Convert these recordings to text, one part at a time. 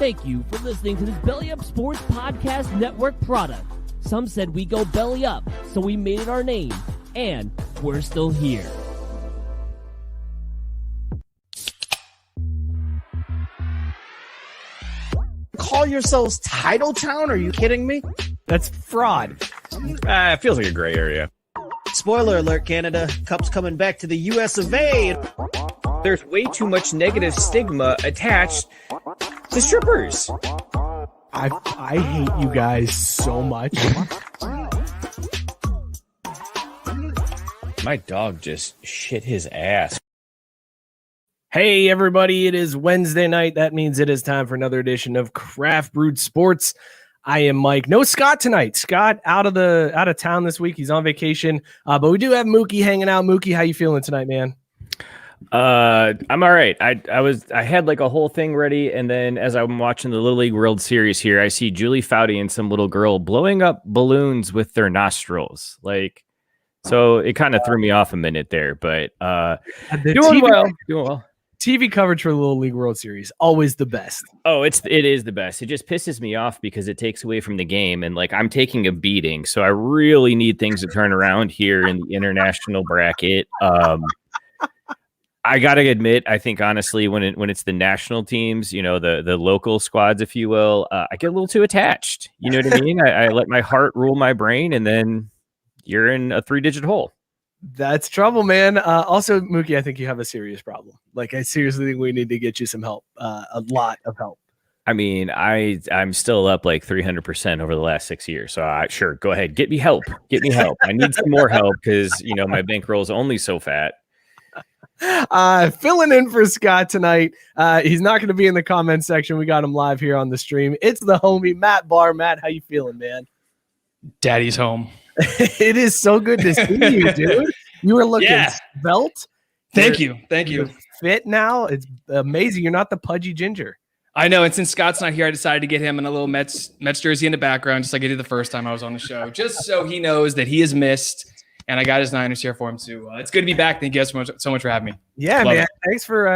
Thank you for listening to this Belly Up Sports Podcast Network product. Some said we go belly up, so we made it our name, and we're still here. Call yourselves Title Town? Are you kidding me? That's fraud. It feels like a gray area. Spoiler alert, Canada. Cup's coming back to the US of A. There's way too much negative stigma attached to strippers. I hate you guys so much. My dog just shit his ass. Hey, everybody. It is Wednesday night. That means it is time for another edition of Craft Brewed Sports. I am Mike. No Scott tonight. Scott out of town this week. He's on vacation. But we do have Mookie hanging out. Mookie, how you feeling tonight, man? I'm all right. I had like a whole thing ready, and then as I'm watching the Little League World Series here, I see Julie Foudy and some little girl blowing up balloons with their nostrils. So it kind of threw me off a minute there, but doing well. TV coverage for the Little League World Series, always the best. Oh, it is the best. It just pisses me off because it takes away from the game, and I'm taking a beating. So I really need things to turn around here in the international bracket. I gotta admit, I think honestly, when it's the national teams, the local squads, if you will, I get a little too attached. You know what I mean? I let my heart rule my brain, and then you're in a 3-digit hole. That's trouble, man. Also, Mookie, I think you have a serious problem. I seriously think we need to get you some help, a lot of help. I mean, I'm still up 300% over the last 6 years. So sure, go ahead, get me help. I need some more help because my bankroll is only so fat. Filling in for Scott tonight. He's not going to be in the comment section. We got him live here on the stream. It's the homie Matt Barr. Matt, how you feeling, man? Daddy's home. It is so good to see you, dude. You were looking svelte. Thank you. You're fit now. It's amazing. You're not the pudgy ginger. I know. And since Scott's not here, I decided to get him in a little Mets jersey in the background, just like I did the first time I was on the show, just so he knows that he is missed. And I got his Niners here for him too. It's good to be back. Thank you guys so much for having me. Yeah, Love man. it.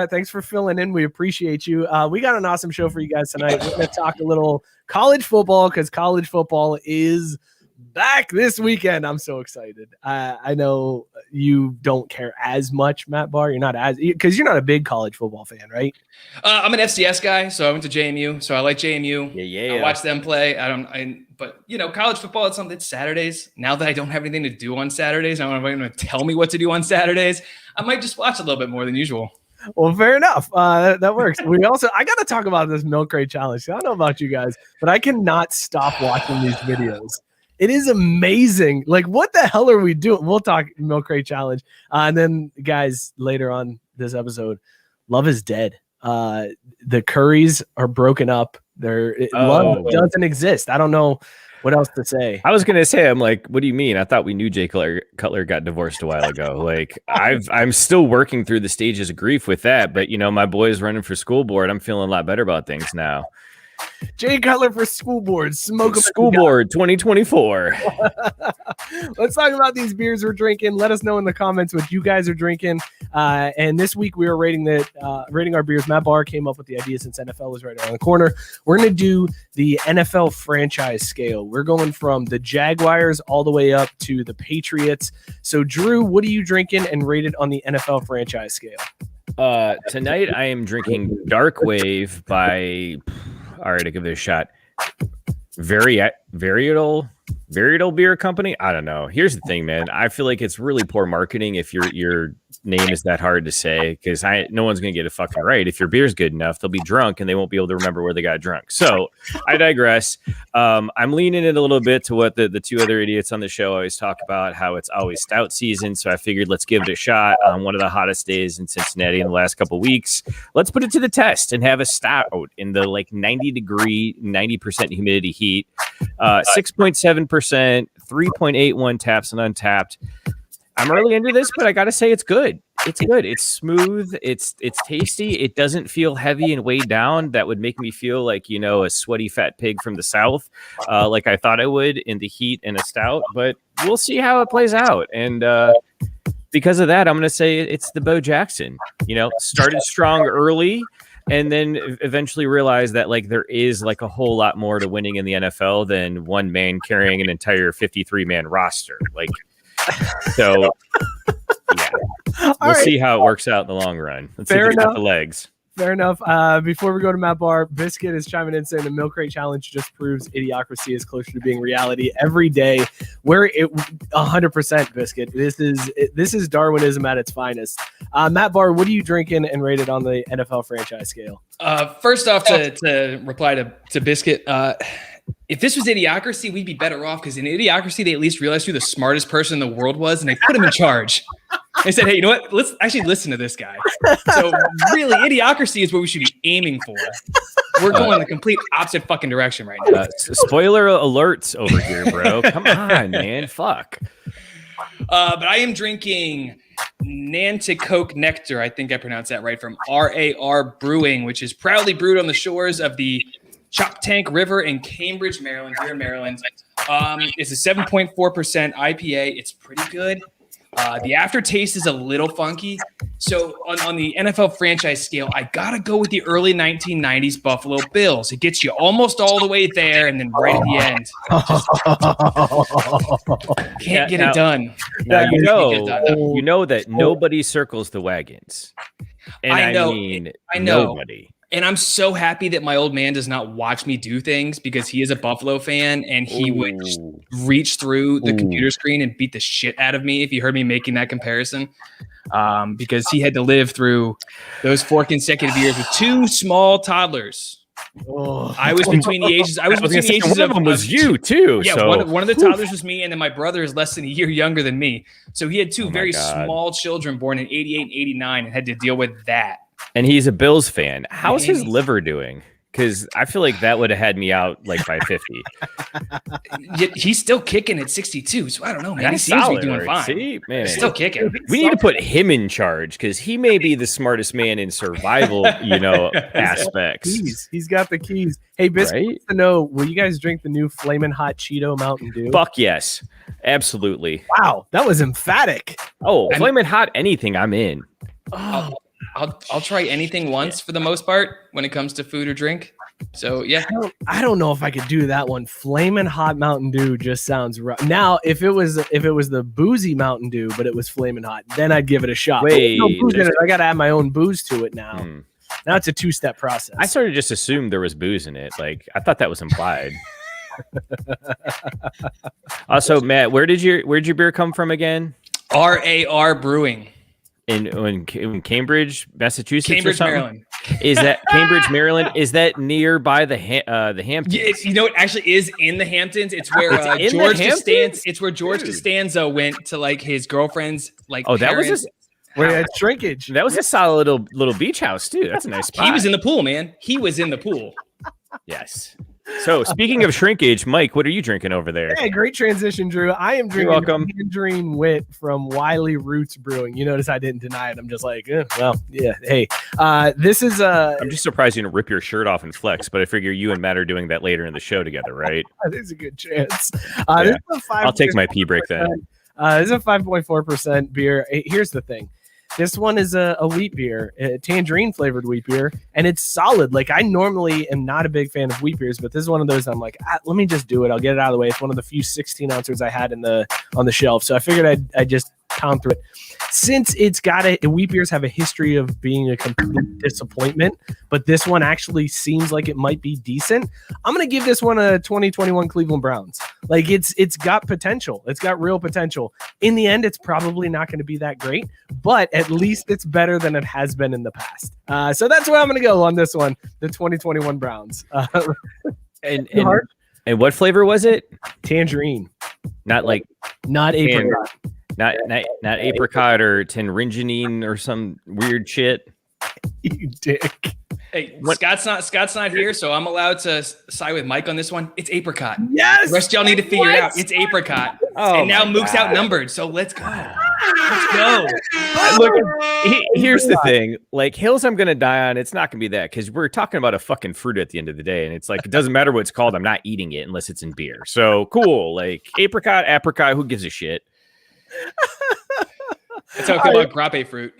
Thanks for filling in. We appreciate you. We got an awesome show for you guys tonight. We're going to talk a little college football because college football is back this weekend. I'm so excited. I know you don't care as much, Matt Barr. You're not because you're not a big college football fan, right? I'm an FCS guy, so I went to JMU. So I like JMU. Yeah. I watch them play. But college football, it's Saturdays. Now that I don't have anything to do on Saturdays, I don't have anyone to tell me what to do on Saturdays. I might just watch a little bit more than usual. Well, fair enough. That works. I got to talk about this milk crate challenge. I don't know about you guys, but I cannot stop watching these videos. It is amazing. What the hell are we doing? We'll talk milk crate challenge. And then, guys, later on this episode, love is dead. The Currys are broken up. Love doesn't exist. I don't know what else to say. I was going to say, I'm like, what do you mean? I thought we knew Jay Cutler got divorced a while ago. I'm still working through the stages of grief with that. But, my boy's running for school board. I'm feeling a lot better about things now. Jay Cutler for school board. School board 2024. Let's talk about these beers we're drinking. Let us know in the comments what you guys are drinking. And this week we are rating our beers. Matt Barr came up with the idea since NFL is right around the corner. We're going to do the NFL franchise scale. We're going from the Jaguars all the way up to the Patriots. So, Drew, what are you drinking and rated on the NFL franchise scale? Tonight I am drinking Darkwave by... All right, I'll give it a shot. Varietal Beer Company. I don't know. Here's the thing, man. I feel like it's really poor marketing if your name is that hard to say because no one's gonna get it fucking right. If your beer's good enough, they'll be drunk and they won't be able to remember where they got drunk. So I digress. I'm leaning it a little bit to what the two other idiots on the show always talk about, how it's always stout season. So I figured let's give it a shot on one of the hottest days in Cincinnati in the last couple of weeks. Let's put it to the test and have a stout in the 90-degree, 90% humidity heat. 6.7%, 3.81 taps and untapped. I'm really into this, but I got to say it's good. It's good. It's smooth. It's tasty. It doesn't feel heavy and weighed down. That would make me feel like, a sweaty fat pig from the South, like I thought I would in the heat and a stout, but we'll see how it plays out. And because of that, I'm going to say it's the Bo Jackson, started strong early. and then eventually realized that like there is like a whole lot more to winning in the NFL than one man carrying an entire 53-man roster. Like, so yeah, we'll see how it works out in the long run. Let's see if it's got the legs. Fair enough. Before we go to Matt Barr, Biscuit is chiming in saying the Milk Crate Challenge just proves idiocracy is closer to being reality every day. Where it 100% Biscuit. This is Darwinism at its finest. Matt Barr, what are you drinking and rated on the NFL franchise scale? First off, to reply to Biscuit, if this was idiocracy, we'd be better off because in idiocracy, they at least realized who the smartest person in the world was and they put him in charge. They said, hey, you know what? Let's actually listen to this guy. So really, idiocracy is what we should be aiming for. We're going in the complete opposite fucking direction right now. Spoiler alerts over here, bro. Come on, man. Fuck. But I am drinking Nanticoke Nectar. I think I pronounced that right, from RAR Brewing, which is proudly brewed on the shores of the Choptank River in Cambridge, Maryland, here in Maryland. It's a 7.4% IPA. It's pretty good. The aftertaste is a little funky. So on the NFL franchise scale, I got to go with the early 1990s Buffalo Bills. It gets you almost all the way there, and then right at the end, can't get it done. Now, you know that nobody circles the wagons. And I know. Nobody. And I'm so happy that my old man does not watch me do things because he is a Buffalo fan and he would just reach through the computer screen and beat the shit out of me if he heard me making that comparison. Because he had to live through those 4 consecutive years with 2 small toddlers. I was between the ages. I was between the ages one of them was you too. Yeah, so. one of the toddlers was me, and then my brother is less than a year younger than me. So he had 2 very small children born in 88 and 89 and had to deal with that. And he's a Bills fan. How's his liver doing? Because I feel like that would have had me out like by 50. He's still kicking at 62. So I don't know, man. He seems to be doing fine. See, man. He's still kicking. We need to put him in charge because he may be the smartest man in survival, aspects. He's got the keys. Hey, Biscuit wants to know, will you guys drink the new Flamin' Hot Cheeto Mountain Dew? Fuck yes. Absolutely. Wow, that was emphatic. Oh, Flamin' Hot anything, I'm in. I'll try anything once for the most part when it comes to food or drink. So yeah, I don't know if I could do that one. Flamin' Hot Mountain Dew just sounds rough. Now, if it was the boozy Mountain Dew, but it was Flamin' Hot, then I'd give it a shot. Wait, no booze in it. I got to add my own booze to it now. Now it's a 2-step process. I sort of just assumed there was booze in it. Like I thought that was implied. Also, Matt, where'd your beer come from again? RAR Brewing. In Cambridge, Massachusetts, Cambridge, Maryland. Is that Cambridge, Maryland? Is that nearby the Hamptons? Yeah, it actually is in the Hamptons. It's where George Costanza. It's where George Costanza went to like his girlfriend's like. Oh, that was where he had shrinkage. That was a solid little beach house too. That's a nice spot. He was in the pool, man. He was in the pool. Yes. So speaking of shrinkage, Mike, what are you drinking over there? Yeah, great transition, Drew. I am drinking Tangerine Wit from Wiley Roots Brewing. You notice I didn't deny it. I'm just like, well, yeah. Hey, this is I'm just surprised you didn't rip your shirt off and flex, but I figure you and Matt are doing that later in the show together, right? There's a good chance. Yeah. I'll take my pee break then. This is a 5.4% beer. Here's the thing. This one is a wheat beer, a tangerine flavored wheat beer, and it's solid. Like I normally am not a big fan of wheat beers, but this is one of those I'm like, let me just do it. I'll get it out of the way. It's one of the few 16 ounces I had on the shelf, so I figured I'd just pound through it. Since it's got wheat beers have a history of being a complete disappointment, but this one actually seems like it might be decent. I'm gonna give this one a 2021 Cleveland Browns. Like it's got potential. It's got real potential. In the end, it's probably not going to be that great, but at least it's better than it has been in the past. So that's where I'm gonna go on this one. The 2021 Browns. And what flavor was it? Tangerine. Not apricot. Not apricot or tangerine or some weird shit. You dick. Hey, Scott's not here, so I'm allowed to side with Mike on this one. It's apricot. Yes. The rest of y'all need to figure it out. It's apricot. Oh, and now Mook's outnumbered, so let's go. Let's go. Look, here's the thing. Like hills I'm gonna die on, it's not gonna be that because we're talking about a fucking fruit at the end of the day, and it's like it doesn't matter what it's called. I'm not eating it unless it's in beer. So cool. Like apricot, who gives a shit? That's how I feel about grape fruit.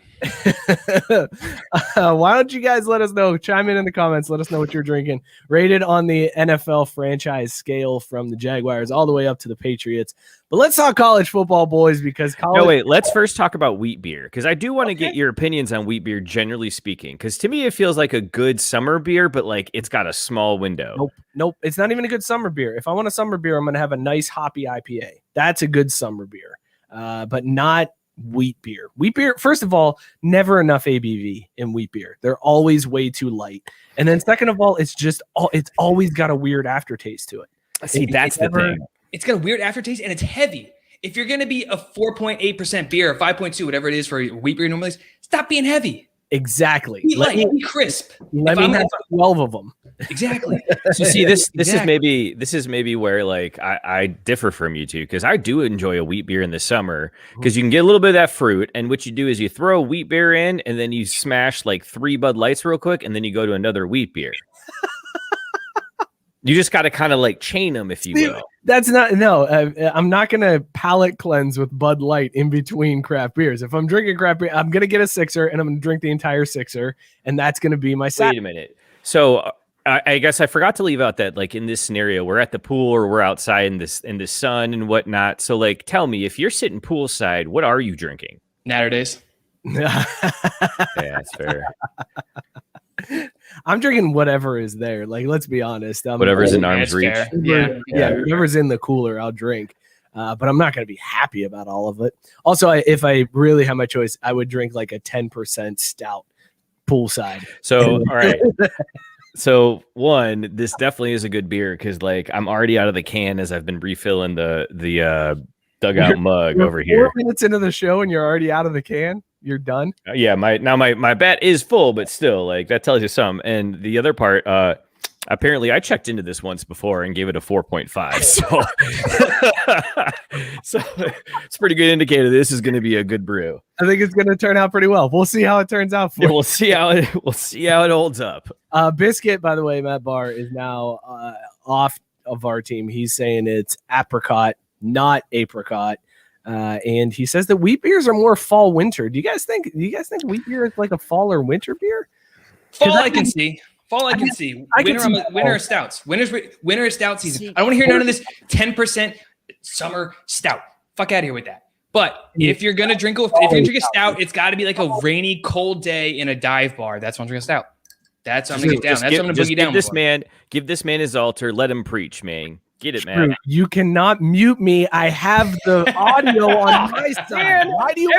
Why don't you guys let us know? Chime in the comments. Let us know what you're drinking. Rated on the NFL franchise scale from the Jaguars all the way up to the Patriots. But let's talk college football, boys, because college. No, wait. Let's first talk about wheat beer because I do want to get your opinions on wheat beer, generally speaking. Because to me, it feels like a good summer beer, but like it's got a small window. Nope. It's not even a good summer beer. If I want a summer beer, I'm going to have a nice hoppy IPA. That's a good summer beer, but not wheat beer. Wheat beer, first of all, never enough ABV in wheat beer. They're always way too light. And then second of all, it's always got a weird aftertaste to it. See, that's the thing. It's got a weird aftertaste and it's heavy. If you're going to be a 4.8% beer or 5.2, whatever it is for wheat beer normally, stop being heavy. Exactly. Be light, be crisp. Let me have 12 of them. Exactly. So see, this is maybe where like I differ from you two because I do enjoy a wheat beer in the summer because you can get a little bit of that fruit, and what you do is you throw a wheat beer in, and then you smash like 3 Bud Lights real quick, and then you go to another wheat beer. You just got to kind of like chain them, if you will. That's not I'm not gonna palate cleanse with Bud Light in between craft beers. If I'm drinking craft beer, I'm gonna get a sixer and I'm gonna drink the entire sixer, and that's gonna be my set. Wait a minute. So I guess I forgot to leave out that like in this scenario, we're at the pool or we're outside in the sun and whatnot. So like, tell me, if you're sitting poolside, what are you drinking? Natter Days. Yeah, that's fair. I'm drinking whatever is there. Like, let's be honest. Whatever's in arm's reach. Yeah, whatever's in the cooler, I'll drink. But I'm not going to be happy about all of it. Also, if I really had my choice, I would drink like a 10% stout poolside. So, all right. So, one, this definitely is a good beer because, like, I'm already out of the can as I've been refilling the dugout mug over here. 4 minutes into the show and you're already out of the can. You're done. Yeah, my bat is full, but still, like that tells you some. And the other part, apparently, I checked into this once before and gave it a 4.5. So it's a pretty good indicator this is going to be a good brew. I think it's going to turn out pretty well. We'll see how it turns out. We'll see how it holds up. Biscuit, by the way, Matt Barr is now off of our team. He's saying it's apricot, not apricot. And he says that wheat beers are more fall winter. Do you guys think wheat beer is like a fall or winter beer? Fall I can see. Winter are stouts. Winter is stout season. I don't want to hear none of this 10% summer stout. Fuck out of here with that. But if you're gonna drink a stout, it's got to be like a rainy, cold day in a dive bar. That's when I'm drinking a stout. That's what I'm gonna get down. That's what I'm gonna boogie down. Give this man his altar. Let him preach, man. Get it, man. You cannot mute me. I have the audio on my side. Man, why do you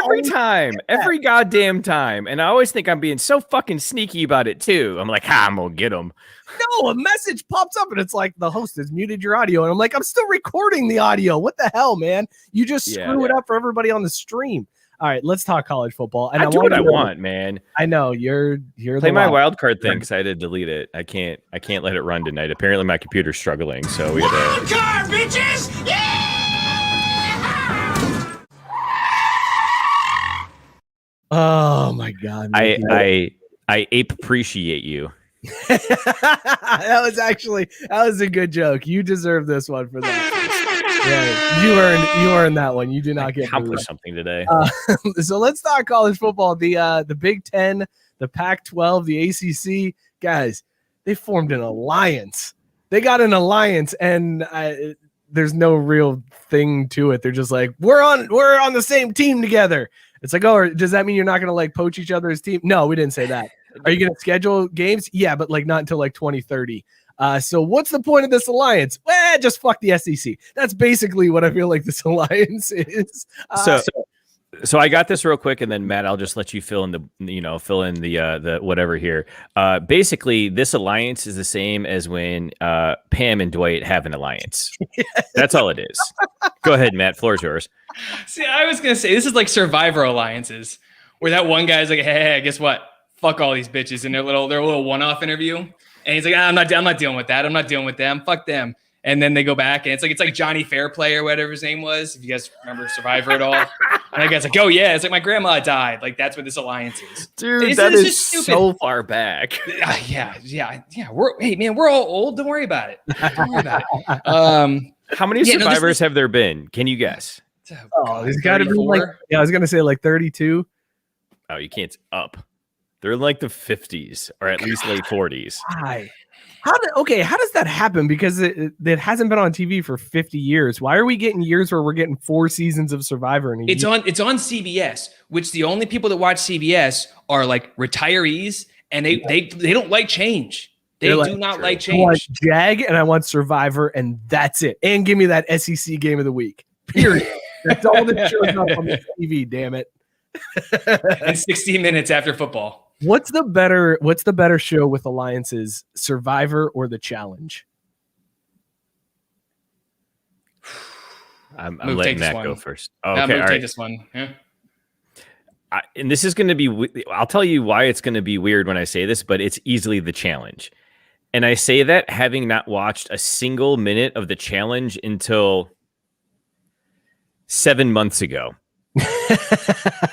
every goddamn time? And I always think I'm being so fucking sneaky about it too. I'm like, I'm gonna get him. No, a message pops up and it's like the host has muted your audio, and I'm like, I'm still recording the audio. What the hell, man? You just screw it up for everybody on the stream. All right, let's talk college football. And I do what I want, man. I know you're play my wild card thing because I had to delete it. I can't let it run tonight. Apparently, my computer's struggling, so we had wild card, bitches! Yeah! Oh my god! I ape appreciate you. that was a good joke. You deserve this one for that. Yeah, you earned that one. You do not get accomplished something today. So let's talk college football. The Big Ten, the Pac-12, the ACC guys. They formed an alliance. They got an alliance, and there's no real thing to it. They're just like we're on the same team together. It's like, oh, does that mean you're not going to like poach each other's team? No, we didn't say that. Are you going to schedule games? Yeah, but like not until like 2030. So what's the point of this alliance? Well, just fuck the SEC. That's basically what I feel like this alliance is. So I got this real quick, and then Matt, I'll just let you fill in the whatever here. Basically, this alliance is the same as when Pam and Dwight have an alliance. That's all it is. Go ahead, Matt. Floor's yours. See, I was gonna say this is like Survivor alliances, where that one guy's like, "Hey, guess what? Fuck all these bitches," in their little one-off interview, and he's like, "I'm not dealing with that. I'm not dealing with them. Fuck them." And then they go back, and it's like Johnny Fairplay or whatever his name was. If you guys remember Survivor at all, and that guy's like, "Oh yeah, it's like my grandma died." Like that's what this alliance is, dude. That is so far back. Yeah. We're all old. Don't worry about it. How many survivors have there been? Can you guess? Oh, there's got to be like, I was gonna say like 32. Oh, you can't. Up. They're in like the 50s or at least late 40s. Why? How does that happen? Because it hasn't been on TV for 50 years. Why are we getting years where we're getting 4 seasons of Survivor? It's on CBS, which the only people that watch CBS are like retirees, and they don't like change. They do not like change. I want Jag and I want Survivor, and that's it. And give me that SEC game of the week. Period. That's all that shows up on the TV. Damn it. And 60 minutes after football. What's the better show with alliances, Survivor or The Challenge? I'm letting Matt go first. Oh, okay, I'm going all to right. take this one. Yeah. And this is going to be, I'll tell you why it's going to be weird when I say this, but it's easily The Challenge. And I say that having not watched a single minute of The Challenge until 7 months ago.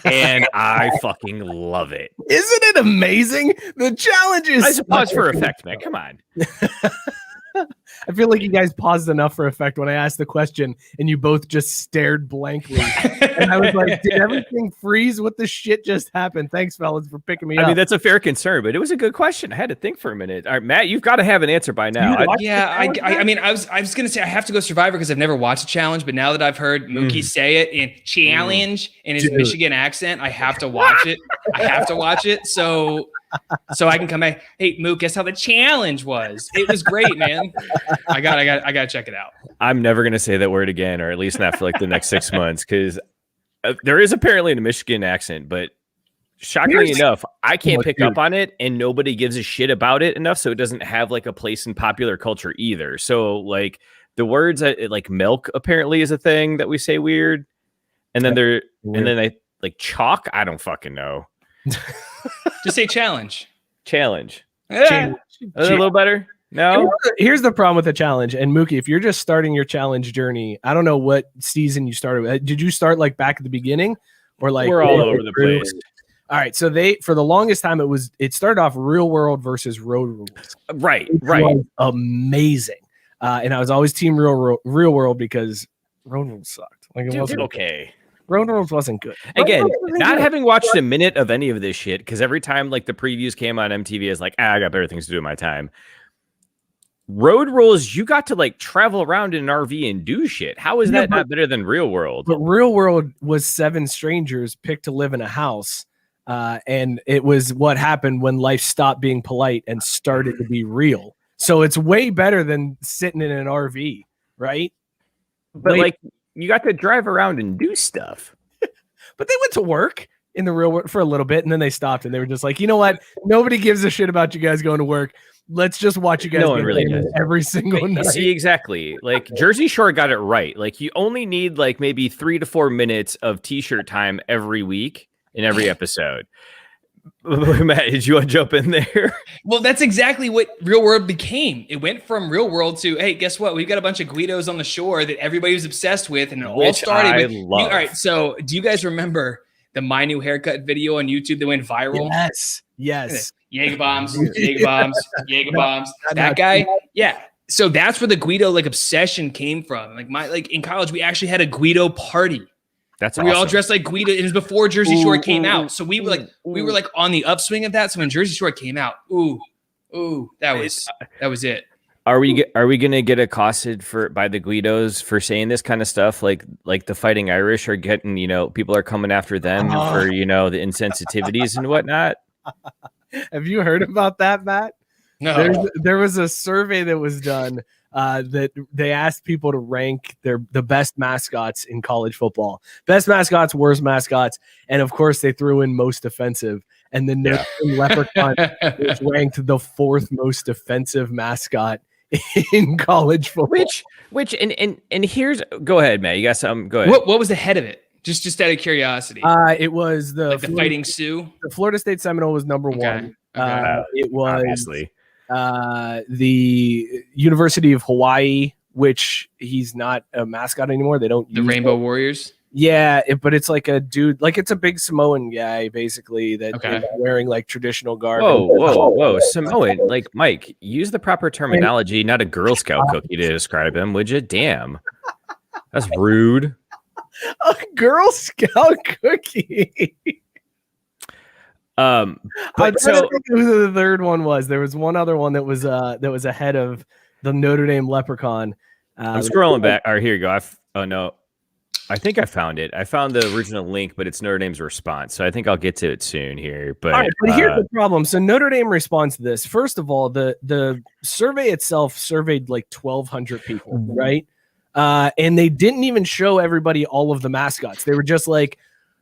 And I fucking love it. Isn't it amazing? The Challenge is... I just pause for effect, man. Come on. I feel like you guys paused enough for effect when I asked the question and you both just stared blankly. And I was like, did everything freeze? What the shit just happened? Thanks, fellas, for picking me up. I mean, that's a fair concern, but it was a good question. I had to think for a minute. All right, Matt, you've got to have an answer by now. I mean, I was going to say I have to go Survivor because I've never watched a challenge, but now that I've heard Mookie say it in challenge in his Michigan accent, I have to watch it. So I can come back. Hey, Mook, guess how the challenge was? It was great, man. I gotta check it out. I'm never gonna say that word again, or at least not for like the next 6 months, because there is apparently a Michigan accent, but shockingly enough, I can't pick up on it, and nobody gives a shit about it enough, so it doesn't have like a place in popular culture either. So like the words like milk apparently is a thing that we say weird, and then I like chalk. I don't fucking know. Just say challenge. Yeah. A little better. No. Here's the problem with the challenge. And Mookie, if you're just starting your challenge journey, I don't know what season you started with. Did you start like back at the beginning, or like we're all over the place? All right. So for the longest time, it started off Real World versus Road Rules. Right. It was amazing. And I was always team Real World because Road Rules sucked. Like it wasn't okay. Road Rules wasn't good. Again, not having watched a minute of any of this shit, because every time like the previews came on MTV, is like, I got better things to do in my time. Road Rules, you got to like travel around in an RV and do shit. How is that not better than Real World? But Real World was 7 strangers picked to live in a house. And it was what happened when life stopped being polite and started to be real. So it's way better than sitting in an RV, right? But like, you got to drive around and do stuff. But they went to work in the real world for a little bit, and then they stopped, and they were just like, you know what? Nobody gives a shit about you guys going to work. Let's just watch you guys every single night. See, exactly. Like Jersey Shore got it right. Like you only need like maybe 3 to 4 minutes of t-shirt time every week in every episode. Matt, did you want to jump in there? Well, that's exactly what Real World became. It went from Real World to, hey, guess what? We've got a bunch of Guidos on the shore that everybody was obsessed with, and it all started with. All right, so do you guys remember the My New Haircut video on YouTube that went viral? Yes. Jaeger bombs. That guy, yeah. So that's where the Guido like obsession came from. Like in college, we actually had a Guido party. That's awesome. We all dressed like Guido. It was before Jersey Shore came out, so we were like on the upswing of that. So when Jersey Shore came out, that was it. Are we gonna get accosted by the Guidos for saying this kind of stuff? Like the Fighting Irish are getting, people are coming after them for the insensitivities and whatnot. Have you heard about that, Matt? No. There was a survey that was done that they asked people to rank the best mascots in college football. Best mascots, worst mascots, and of course they threw in most offensive. And then Leprechaun was ranked the 4th most offensive mascot in college football. Which and here's, go ahead, Matt. You got something? Go ahead. What was the head of it? Just out of curiosity. It was the Fighting Sioux. The Florida State Seminole was number 1. It was obviously the University of Hawaii, which he's not a mascot anymore. They don't the use Rainbow Warriors. Yeah, but it's like a dude, like it's a big Samoan guy basically that is wearing like traditional garb. Whoa, Samoan. Like Mike, use the proper terminology, not a Girl Scout cookie to describe him, would you? Damn, that's rude. A Girl Scout cookie. I'm But trying so to think who the third one was. There was one other one that was ahead of the Notre Dame Leprechaun. I'm scrolling back. All right, here you go. Oh no, I think I found it. I found the original link, but it's Notre Dame's response. So I think I'll get to it soon here. But, all right, but here's the problem. So Notre Dame responds to this. First of all, the survey itself surveyed like 1,200 people, right? And they didn't even show everybody all of the mascots. They were just like,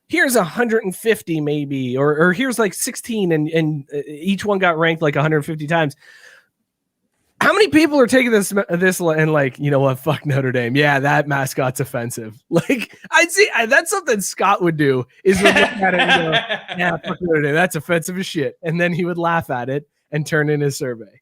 here's 150 maybe, or here's like 16, and each one got ranked like 150 times. How many people are taking this and like, you know what, fuck Notre Dame. Yeah, that mascot's offensive. Like, that's something Scott would do, is would look at it and go, yeah, fuck Notre Dame, that's offensive as shit. And then he would laugh at it and turn in his survey.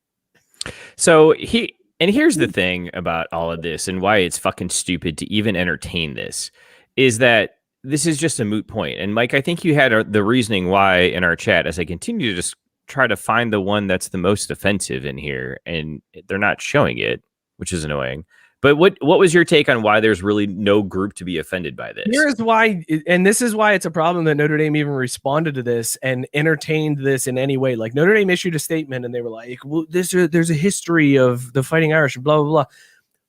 So here's the thing about all of this and why it's fucking stupid to even entertain this, is that this is just a moot point. And Mike, I think you had the reasoning why in our chat, as I continue to just try to find the one that's the most offensive in here, and they're not showing it, which is annoying. But what was your take on why there's really no group to be offended by this? Here's why, and this is why it's a problem that Notre Dame even responded to this and entertained this in any way. Like, Notre Dame issued a statement and they were like, well, there's a history of the Fighting Irish, blah, blah, blah.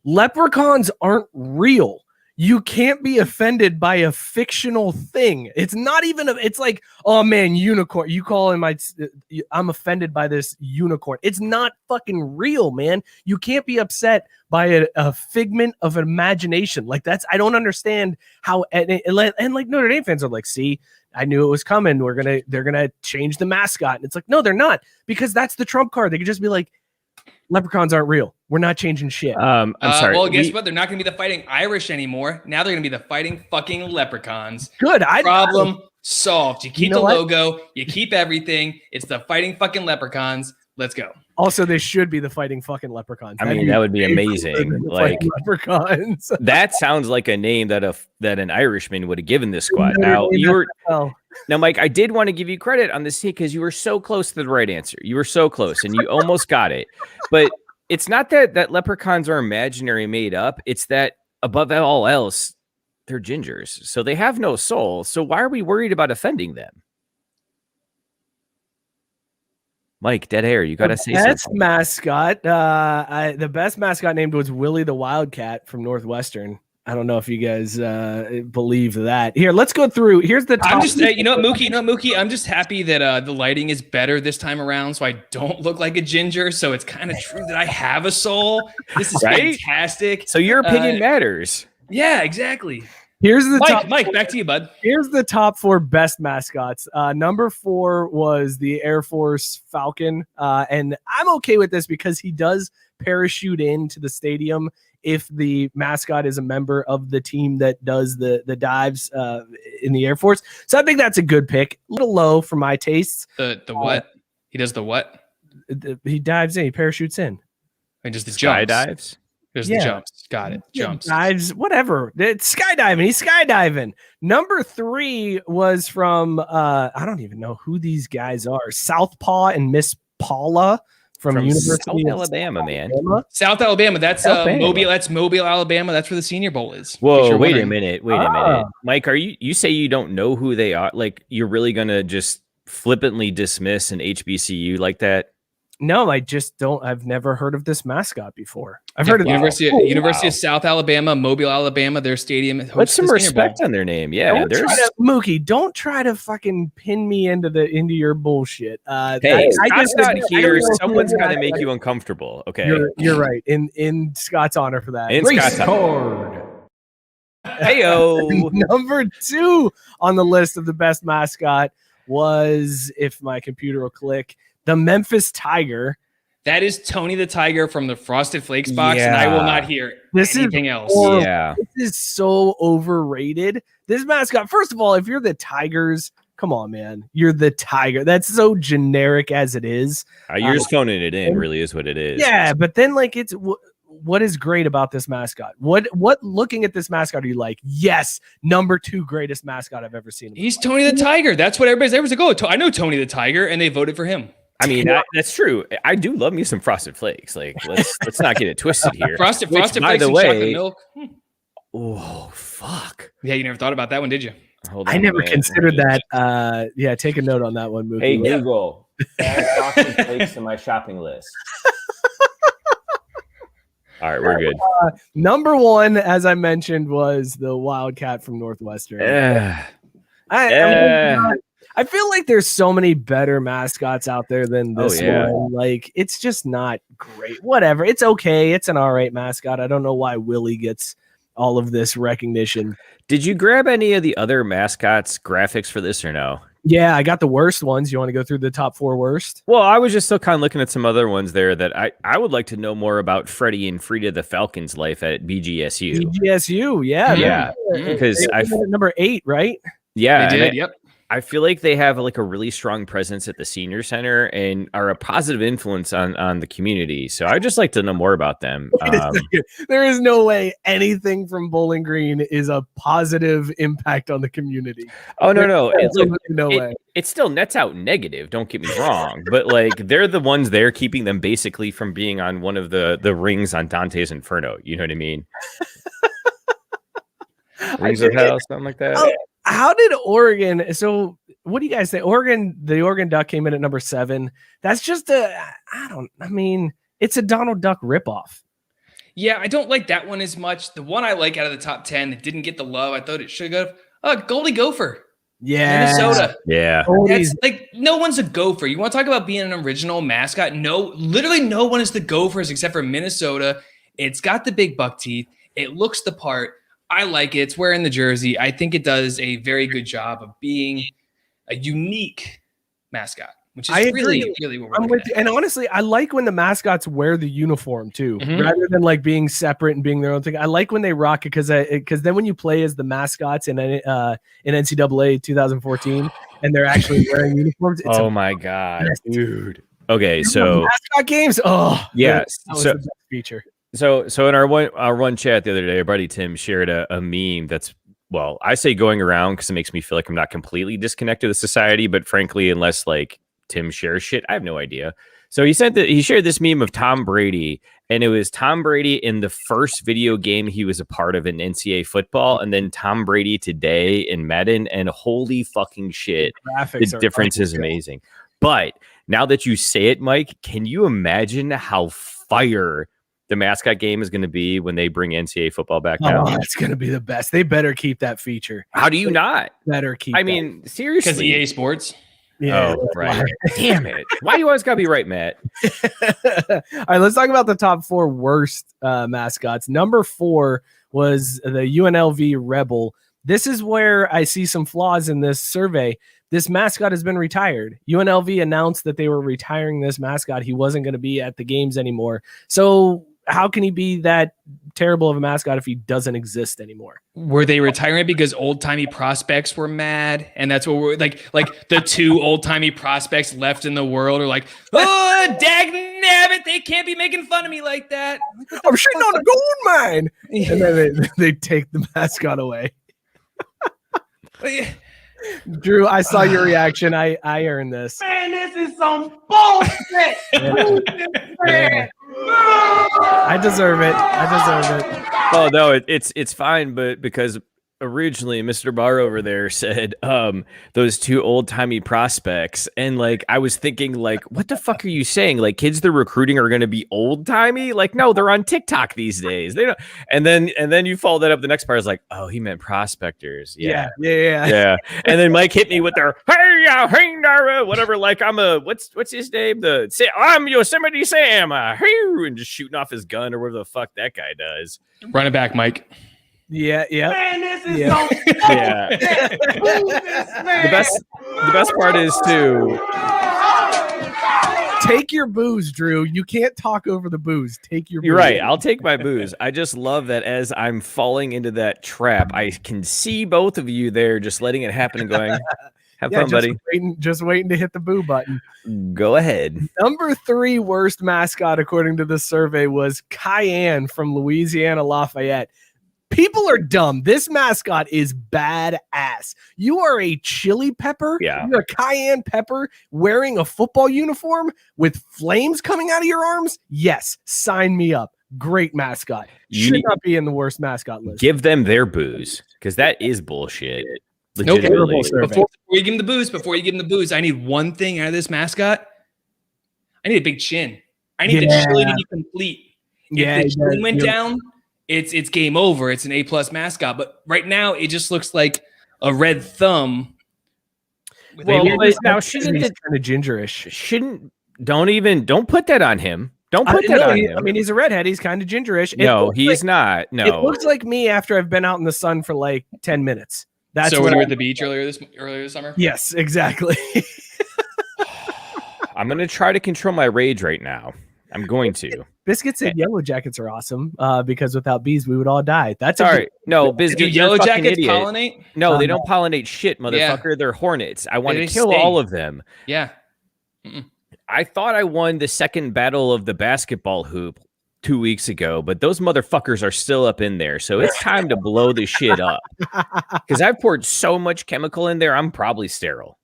Leprechauns aren't real. You can't be offended by a fictional thing. It's not even it's like, oh man, unicorn. You call him, I'm offended by this unicorn. It's not fucking real, man. You can't be upset by a figment of imagination. Like, I don't understand how, and like Notre Dame fans are like, see, I knew it was coming. They're gonna change the mascot. And it's like, no, they're not, because that's the trump card. They could just be like, leprechauns aren't real. We're not changing shit. I'm sorry. Well, guess what? They're not going to be the Fighting Irish anymore. Now they're going to be the Fighting fucking Leprechauns. Good. Problem solved. You keep know the what? logo. You keep everything. It's the Fighting fucking Leprechauns. Let's go. Also, they should be the Fighting fucking Leprechauns. I mean, that would be amazing. Like, leprechauns. that sounds like a name that an Irishman would have given this squad. Now Now, Mike, I did want to give you credit on this because you were so close to the right answer. You were so close, and you almost got it. But it's not that leprechauns are imaginary, made up. It's that above all else, they're gingers, so they have no soul. So why are we worried about offending them? Mike, dead air. You got to say something. The best mascot named was Wiley the Wildcat from Northwestern. I don't know if you guys believe that. Here, let's go through. Here's the top. I'm just, you know what, Mookie? I'm just happy that the lighting is better this time around, so I don't look like a ginger. So it's kind of true that I have a soul. This is right? fantastic. So your opinion matters. Yeah, exactly. Here's the top. Mike, back to you, bud. Here's the top 4 best mascots. Number 4 was the Air Force Falcon, and I'm okay with this because he does parachute into the stadium if the mascot is a member of the team that does the dives in the Air Force. So I think that's a good pick. A little low for my tastes. The what? He does the what? He dives in. He parachutes in. And just the jumps. Dives. There's the jumps. Got it. Jumps. Dives, whatever. It's skydiving. He's skydiving. Number 3 was from, I don't even know who these guys are. Southpaw and Miss Paula from University of Alabama, man. South Alabama. That's Alabama. Mobile. That's Mobile, Alabama. That's where the Senior Bowl is. Whoa, wait a minute. Mike, you say you don't know who they are? Like, you're really going to just flippantly dismiss an HBCU like that? No, I just don't. I've never heard of this mascot before. I've heard of University of South Alabama, Mobile, Alabama. Their stadium. Put some respect on their name. Yeah, Mookie, don't try to fucking pin me into your bullshit. Hey, Scott's not here. Someone's got to make you uncomfortable. Okay, you're right. In Scott's honor for that. In Scott's honor. Heyo. Number 2 on the list of the best mascot was, if my computer will click, the Memphis Tiger. That is Tony the Tiger from the Frosted Flakes box, and I will not hear anything else. Yeah. This is so overrated. This mascot, first of all, if you're the Tigers, come on, man. You're the Tiger. That's so generic as it is. You're just phoning it in, really is what it is. Yeah, but then, like, it's what is great about this mascot? What looking at this mascot are you like, yes, number 2 greatest mascot I've ever seen? He's Tony the Tiger. That's what everybody's like, oh, I know Tony the Tiger, and they voted for him. I mean, that's true. I do love me some Frosted Flakes. Like, let's not get it twisted here. Frosted Flakes and chocolate milk. Oh, fuck. Yeah, you never thought about that one, did you? Hold on I a never minute. considered that. Yeah, take a note on that one, Mookie. Hey Google, add frosted flakes to my shopping list. All right, we're good. Number one, as I mentioned, was the Wildcat from Northwestern. I feel like there's so many better mascots out there than this one. Like, it's just not great. Whatever. It's okay. It's an all right mascot. I don't know why Wiley gets all of this recognition. Did you grab any of the other mascots graphics for this or no? Yeah, I got the worst ones. You want to go through the top 4 worst? Well, I was just still kind of looking at some other ones there that I would like to know more about Freddie and Frida the Falcon's life at BGSU. BGSU, yeah. Yeah, because I number 8, right? Yeah, they did. Yep. I feel like they have like a really strong presence at the senior center and are a positive influence on the community. So I'd just like to know more about them. There is no way anything from Bowling Green is a positive impact on the community. Oh, no. No way. It still nets out negative. Don't get me wrong. But like they're the ones there keeping them basically from being on one of the rings on Dante's Inferno. You know what I mean? Rings of Hell, something like that. How did Oregon? So, what do you guys say? The Oregon Duck came in at number 7. That's just it's a Donald Duck ripoff. Yeah, I don't like that one as much. The one I like out of the top 10 that didn't get the love I thought it should have got, Goldie Gopher. Yeah. Minnesota. Yeah. That's like, no one's a gopher. You want to talk about being an original mascot? No, literally no one is the Gophers except for Minnesota. It's got the big buck teeth. It looks the part. I like it. It's wearing the jersey. I think it does a very good job of being a unique mascot, which is really what we're looking at. And honestly, I like when the mascots wear the uniform too, rather than like being separate and being their own thing. I like when they rock it because then when you play as the mascots in NCAA 2014 and they're actually wearing uniforms. Oh my God, dude. Okay, so mascot games. Oh yes, that was the best feature. So in our one chat the other day, our buddy Tim shared a meme that's, well, I say going around because it makes me feel like I'm not completely disconnected with society, but frankly, unless like Tim shares shit, I have no idea. So he shared this meme of Tom Brady, and it was Tom Brady in the first video game he was a part of in NCAA football, and then Tom Brady today in Madden, and holy fucking shit, the difference is amazing. But now that you say it, Mike, can you imagine how fire the mascot game is going to be when they bring NCAA football back now? Oh, it's going to be the best. They better keep that feature. How do you not? Better keep I mean, seriously. Because EA Sports? Yeah. Oh, right. Damn it. Why do you always got to be right, Matt? All right, let's talk about the top 4 worst mascots. Number 4 was the UNLV Rebel. This is where I see some flaws in this survey. This mascot has been retired. UNLV announced that they were retiring this mascot. He wasn't going to be at the games anymore. So how can he be that terrible of a mascot if he doesn't exist anymore? Were they retiring because old-timey prospects were mad? And that's what we're like the 2 old-timey prospects left in the world are like, oh, dagnabbit, they can't be making fun of me like that. I'm shitting on a gold mine. And then they take the mascot away. Drew, I saw your reaction. I earned this. Man, this is some bullshit. Yeah. I deserve it. Oh no, it's fine, but because originally Mr. Barr over there said those 2 old-timey prospects, and like I was thinking like, what the fuck are you saying? Like kids they're recruiting are going to be old-timey? Like no, they're on TikTok these days. They don't. And then you follow that up. The next part is like, oh, he meant prospectors. Yeah. And then Mike hit me with their hey, whatever. Like I'm a what's his name? I'm Yosemite Sam. And just shooting off his gun or whatever the fuck that guy does. Run it back, Mike. Yeah. Man, this is Yeah. The best part is to take your booze, Drew. You can't talk over the booze. Take your booze. You're right. I'll take my booze. I just love that as I'm falling into that trap, I can see both of you there just letting it happen and going, have fun, buddy. Just waiting to hit the boo button. Go ahead. Number 3 worst mascot, according to this survey, was Cayenne from Louisiana Lafayette. People are dumb. This mascot is badass. You are a chili pepper. Yeah. You're a cayenne pepper wearing a football uniform with flames coming out of your arms. Yes. Sign me up. Great mascot. Should not be in the worst mascot list. Give them their booze because that is bullshit. Nope. Legitimately. Before you give him the booze, I need one thing out of this mascot. I need a big chin. I need the chili to be complete. If the chin went down, it's game over. It's an A+ mascot. But right now, it just looks like a red thumb. Well, now shouldn't kind of gingerish. Don't put that on him. Don't put that on him. I mean, he's a redhead. He's kind of gingerish. No, he's not. No, it looks like me after I've been out in the sun for like 10 minutes. That's so when you were at the beach earlier this summer? Yes, exactly. I'm going to try to control my rage right now. I'm going to. Biscuits and Yellow Jackets are awesome because without bees, we would all die. That's all right. No, Do Yellow Jackets pollinate? No, they don't pollinate shit, motherfucker. Yeah. They're hornets. I want to kill all of them. Yeah. I thought I won the second battle of the basketball hoop 2 weeks ago, but those motherfuckers are still up in there. So it's time to blow this shit up. Because I've poured so much chemical in there, I'm probably sterile.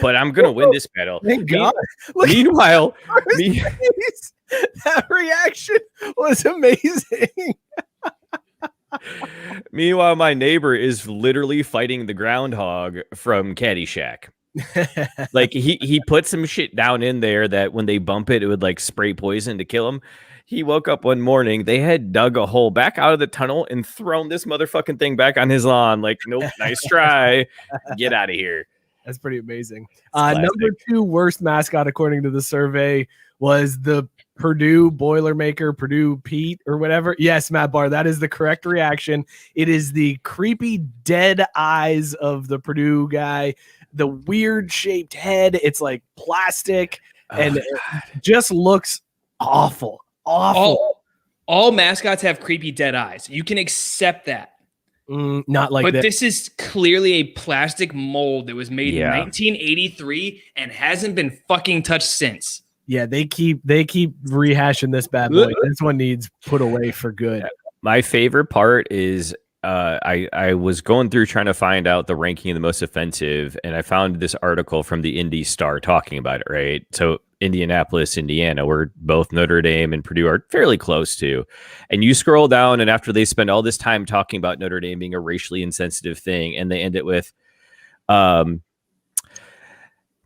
But I'm going to win this battle. Thank God. Meanwhile, that reaction was amazing. Meanwhile, my neighbor is literally fighting the groundhog from Caddyshack. Like he put some shit down in there that when they bump it, it would like spray poison to kill him. He woke up one morning, they had dug a hole back out of the tunnel and thrown this motherfucking thing back on his lawn. Like, nope, nice try. Get out of here. That's pretty amazing. Number 2 worst mascot, according to the survey, was the Purdue Boilermaker, Purdue Pete or whatever. Yes, Matt Barr, that is the correct reaction. It is the creepy dead eyes of the Purdue guy, the weird shaped head. It's like plastic and it just looks awful. Awful. All mascots have creepy dead eyes. You can accept that. Not like that. But this is clearly a plastic mold that was made in 1983 and hasn't been fucking touched since. Yeah, they keep rehashing this bad boy. This one needs put away for good. My favorite part is I was going through trying to find out the ranking of the most offensive, and I found this article from the Indy Star talking about it, right? So Indianapolis, Indiana, where both Notre Dame and Purdue are fairly close to. And you scroll down, and after they spend all this time talking about Notre Dame being a racially insensitive thing, and they end it with,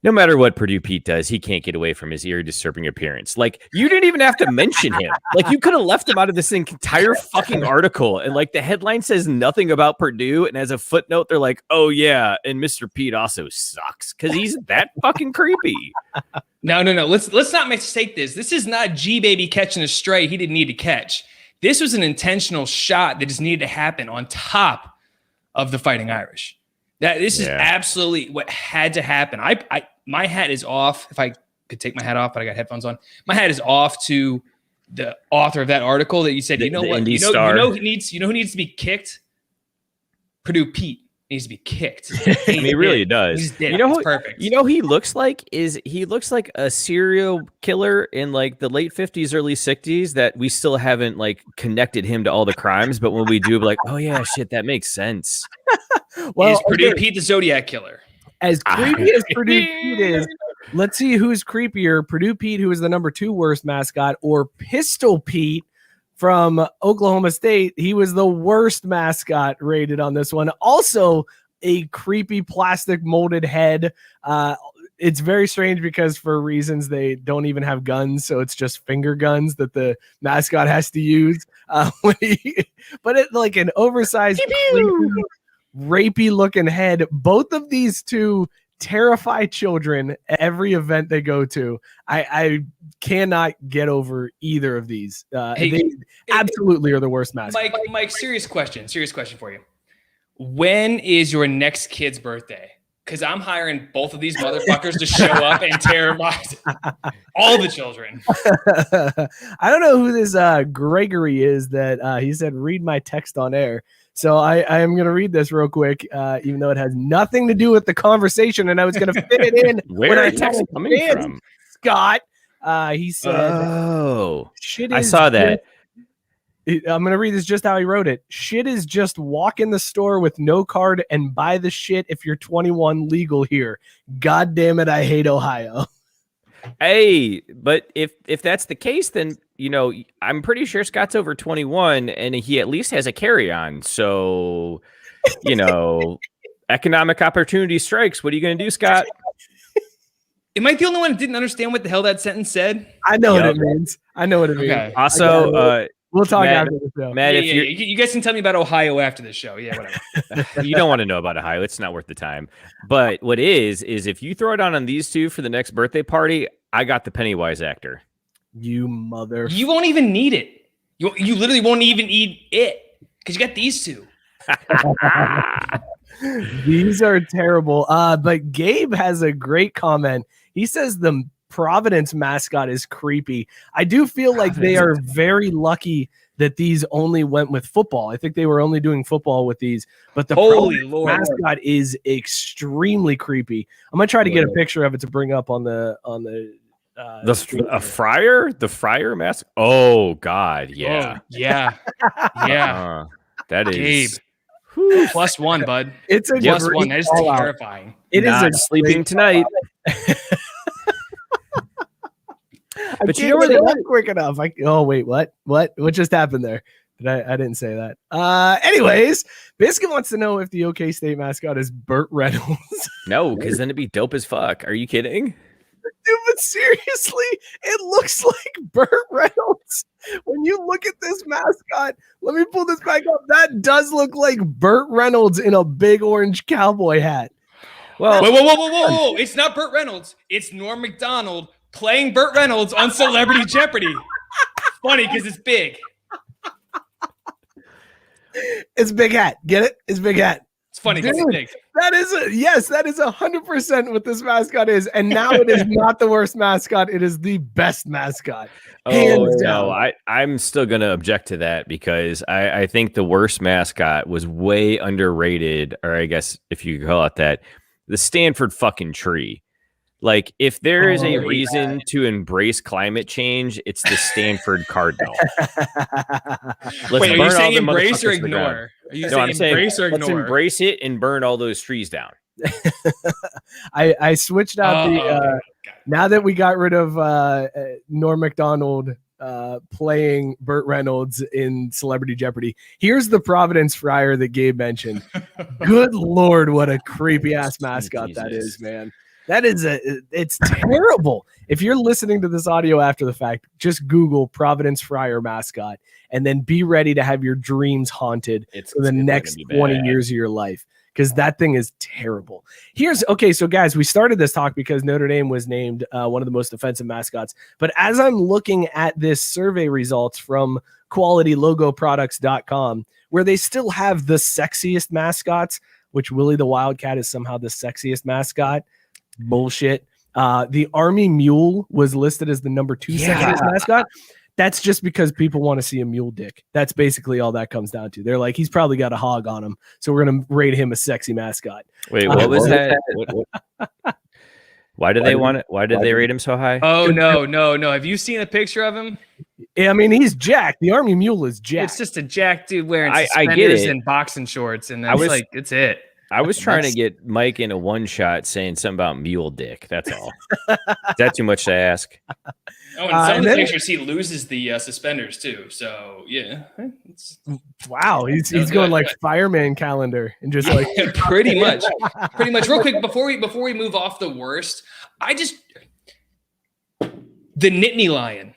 no matter what Purdue Pete does, he can't get away from his ear-disturbing appearance. Like, you didn't even have to mention him. Like, you could have left him out of this entire fucking article. And, like, the headline says nothing about Purdue. And as a footnote, they're like, oh, yeah, and Mr. Pete also sucks because he's that fucking creepy. No. Let's not mistake this. This is not G-Baby catching a stray he didn't need to catch. This was an intentional shot that just needed to happen on top of the Fighting Irish. This is absolutely what had to happen. My hat is off. If I could take my hat off, but I got headphones on. My hat is off to the author of that article that you said. You know what? You know who needs to be kicked? Purdue Pete needs to be kicked. He really does. You know perfect. You know he looks like a serial killer in like the late 50s, early 60s that we still haven't like connected him to all the crimes, but when we do, we're like, oh yeah, shit, that makes sense. Well, is Purdue Pete the Zodiac killer? As creepy as Purdue Pete is, let's see who's creepier: Purdue Pete, who is the number 2 worst mascot, or Pistol Pete from Oklahoma State. He was the worst mascot rated on this one. Also, a creepy plastic molded head. It's very strange because for reasons they don't even have guns, so it's just finger guns that the mascot has to use. But it like an oversized, rapey looking head. Both of these two terrify children every event they go to. I cannot get over either of these. They absolutely are the worst mascot. Mike, serious question for you. When is your next kid's birthday? Because I'm hiring both of these motherfuckers to show up and terrorize all the children. I don't know who this Gregory is that he said, read my text on air. So I am going to read this real quick, even though it has nothing to do with the convection, and I was going to fit it in. Where are text coming from? Scott, he said, oh, I saw that. I'm going to read this just how he wrote it. Shit is just walk in the store with no card and buy the shit if you're 21 legal here. God damn it, I hate Ohio. Hey, but if that's the case, then, you know, I'm pretty sure Scott's over 21 and he at least has a carry-on. So, you know, economic opportunity strikes. What are you going to do, Scott? Am I the only one who didn't understand what the hell that sentence said? I know what it means. I know what it means. Okay. Also, We'll talk Matt, after the show. Matt, if You guys can tell me about Ohio after the show. Yeah, whatever. you don't want to know about Ohio, it's not worth the time. But what is if you throw it on these two for the next birthday party, I got the Pennywise actor. You mother. You won't even need it. You literally won't even eat it because you got these two. These are terrible. But Gabe has a great comment. He says the Providence mascot is creepy. I do feel like they are very lucky that these only went with football. I think they were only doing football with these, but the Holy Providence Lord mascot is extremely creepy. I'm gonna try to get a picture of it to bring up on the Friar, the Friar mask. Oh God, yeah, yeah. That is Gabe. +1, bud. It's a +1. That is terrifying. It not is sleeping tonight. But you know where they went quick enough. Oh wait, what just happened there? I didn't say that. Anyways, Biscuit wants to know if the OK State mascot is Burt Reynolds. No, because then it'd be dope as fuck. Are you kidding? Dude, but seriously, it looks like Burt Reynolds. When you look at this mascot, let me pull this back up. That does look like Burt Reynolds in a big orange cowboy hat. Well, whoa. It's not Burt Reynolds. It's Norm Macdonald playing Burt Reynolds on Celebrity Jeopardy. Funny because it's big. It's big hat. Get it? It's big hat. It's funny because it's big. That is 100% what this mascot is. And now it is not the worst mascot. It is the best mascot. Hands down. No, I'm still going to object to that because I think the worst mascot was way underrated, or I guess if you call it that, the Stanford fucking tree. Like, if there is a reason to embrace climate change, it's the Stanford Cardinal. Wait, are you saying embrace or ignore? Are you saying embrace or ignore? Let's embrace it and burn all those trees down. I switched out now that we got rid of Norm Macdonald playing Burt Reynolds in Celebrity Jeopardy. Here's the Providence Friar that Gabe mentioned. Good Lord, what a creepy ass mascot that is, man. That is it's terrible. If you're listening to this audio after the fact, just Google Providence Friar mascot and then be ready to have your dreams haunted for the next 20 years of your life, because that thing is terrible. So guys, we started this talk because Notre Dame was named one of the most offensive mascots. But as I'm looking at this survey results from qualitylogoproducts.com, where they still have the sexiest mascots, which Willie the Wildcat is somehow the sexiest mascot. Bullshit. The Army Mule was listed as the number 2 sexiest mascot. That's just because people want to see a mule dick. That's basically all that comes down to. They're like, he's probably got a hog on him, so we're gonna rate him a sexy mascot. Wait, what was that? Why do they want it? Why did they rate him so high? Oh no! Have you seen a picture of him? I mean, he's jacked. The Army Mule is jacked. It's just a jacked dude wearing suspenders and boxing shorts, and that's it's it. I was trying to get Mike in a one shot saying something about mule dick. That's all. Is that too much to ask? Oh, and some of the pictures he loses the suspenders too. So yeah. Wow, he's going like fireman calendar and just like pretty much. Real quick before we move off the worst, the Nittany Lion.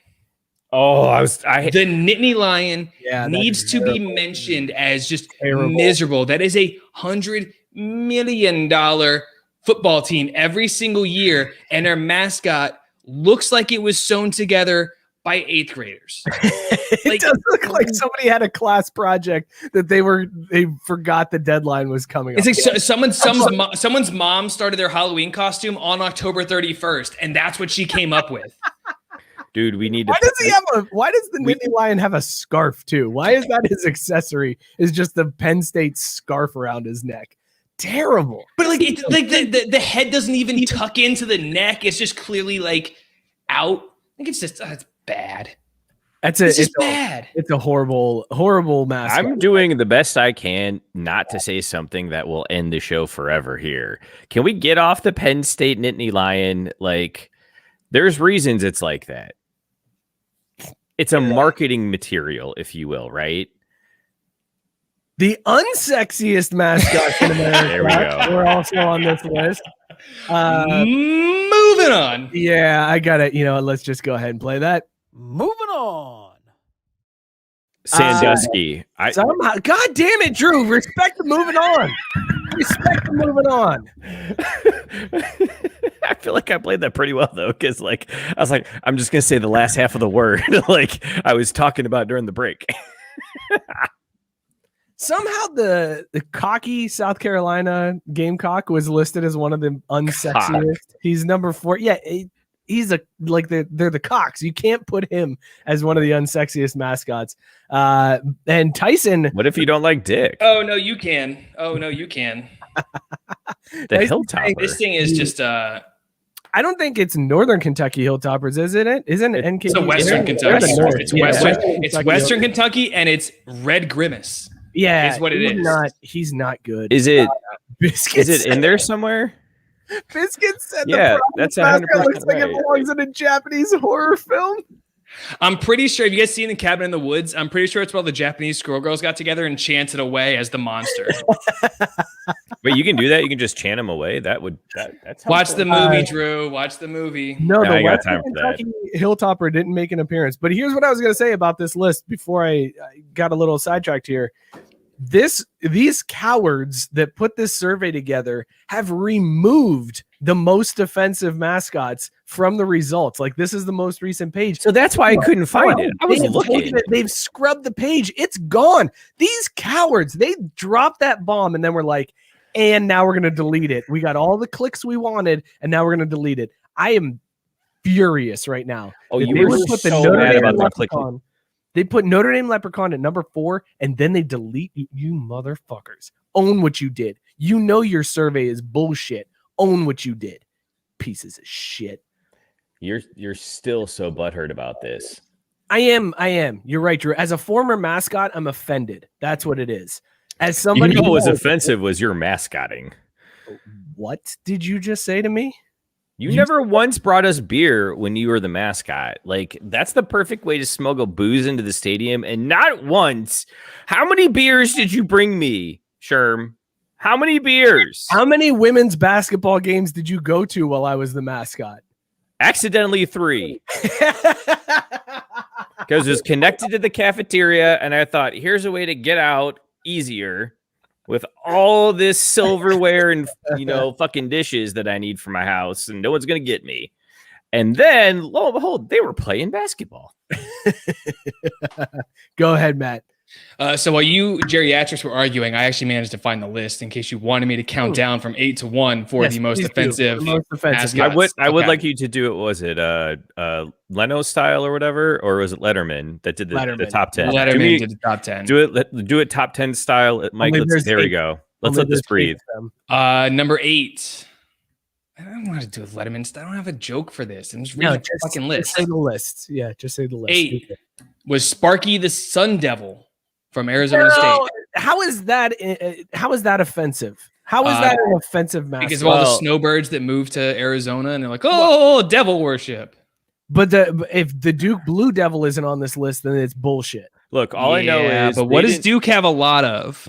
Oh, the Nittany Lion needs to be mentioned as just miserable. That is $100 million football team every single year, and their mascot looks like it was sewn together by 8th graders. It does look like somebody had a class project that they forgot the deadline was coming up. It's like someone's mom started their Halloween costume on October 31st, and that's what she came up with. Dude, we need to. Why does the Nittany Lion have a scarf too? Why is that his accessory? Is just the Penn State scarf around his neck? Terrible. But the head doesn't even tuck into the neck. It's just clearly like out. I think it's just it's bad. It's bad. It's a horrible mascot. I'm doing the best I can not to say something that will end the show forever here. Can we get off the Penn State Nittany Lion? Like, there's reasons it's like that. It's a marketing material, if you will, right? The unsexiest mascot in America. There we go. We're also on this list. Moving on. Yeah, I got it. Let's just go ahead and play that. Moving on. Sandusky. Somehow, God damn it, Drew. Respect the moving on. Respect the moving on. I feel like I played that pretty well though, because I was like, I'm just gonna say the last half of the word, like I was talking about during the break. Somehow the cocky South Carolina Gamecock was listed as one of the unsexiest. He's number 4. Yeah, he's they're the cocks. You can't put him as one of the unsexiest mascots. And Tyson. What if you don't like dick? Oh no, you can. The Tyson Hilltopper. This thing is just I don't think it's Northern Kentucky Hilltoppers, isn't it? Isn't it NK? it's a Western Kentucky. It's Western Kentucky, and it's Red Grimace. Yeah, is what it is. He's not good. Is it? Biscuits? Is it in there somewhere? Biscuits said Yeah, the that's mascot 100% looks like it right. belongs in a Japanese horror film. I'm pretty sure. Have you guys seen The Cabin in the Woods? I'm pretty sure it's where the Japanese squirrel girls got together and chanted away as the monster. Wait, you can do that? You can just chant him away? That's Watch the movie, Drew. Watch the movie. No, Yeah, the I got Western time for that. Kentucky Hilltopper didn't make an appearance. But here's what I was going to say about this list before I got a little sidetracked here. These cowards that put this survey together have removed the most offensive mascots from the results. Like, this is the most recent page. So that's why I couldn't find it. I was looking. They've scrubbed the page. It's gone. These cowards, they dropped that bomb and then we're like, and now we're going to delete it. We got all the clicks we wanted and now we're going to delete it. I am furious right now. Oh, that you they were would put the so Notre mad Dame about the Leprechaun. They put Notre Dame Leprechaun at number 4, and then they delete you motherfuckers. Own what you did. You know your survey is bullshit. Own what you did. Pieces of shit. You're still so butthurt about this. I am. You're right, Drew. As a former mascot, I'm offended. That's what it is. As somebody What was who- offensive was your mascotting. What did you just say to me? You never once brought us beer when you were the mascot. Like, that's the perfect way to smuggle booze into the stadium. And not once. How many beers did you bring me, Sherm? How many beers? How many women's basketball games did you go to while I was the mascot? Accidentally 3. Because it was connected to the cafeteria. And I thought, here's a way to get out easier with all this silverware and, fucking dishes that I need for my house, and no one's going to get me. And then, lo and behold, they were playing basketball. Go ahead, Matt. So while you geriatrics were arguing, I actually managed to find the list in case you wanted me to count down from 8 to 1 for Yes, the most please do. offensive. The most offensive. mascots. I would Okay. like you to do it. Was it Leno style or whatever, or was it Letterman that did the Letterman. top 10? Letterman did the top 10. Do it top 10 style, Mike. Only there's There we 8. go. Let's Only let this there's 8 breathe. of them. Number 8. I don't know how to do with Letterman. I don't have a joke for this. I'm just reading the fucking list. Just say the list. Yeah, just say the list. 8 was Sparky the Sun Devil from Arizona State. No, how is that offensive? How is that an offensive mascot? Because of all the snowbirds that moved to Arizona, and they're like, "Oh, devil worship." But if the Duke Blue Devil isn't on this list, then it's bullshit. Look, all I know is, but what does Duke have a lot of?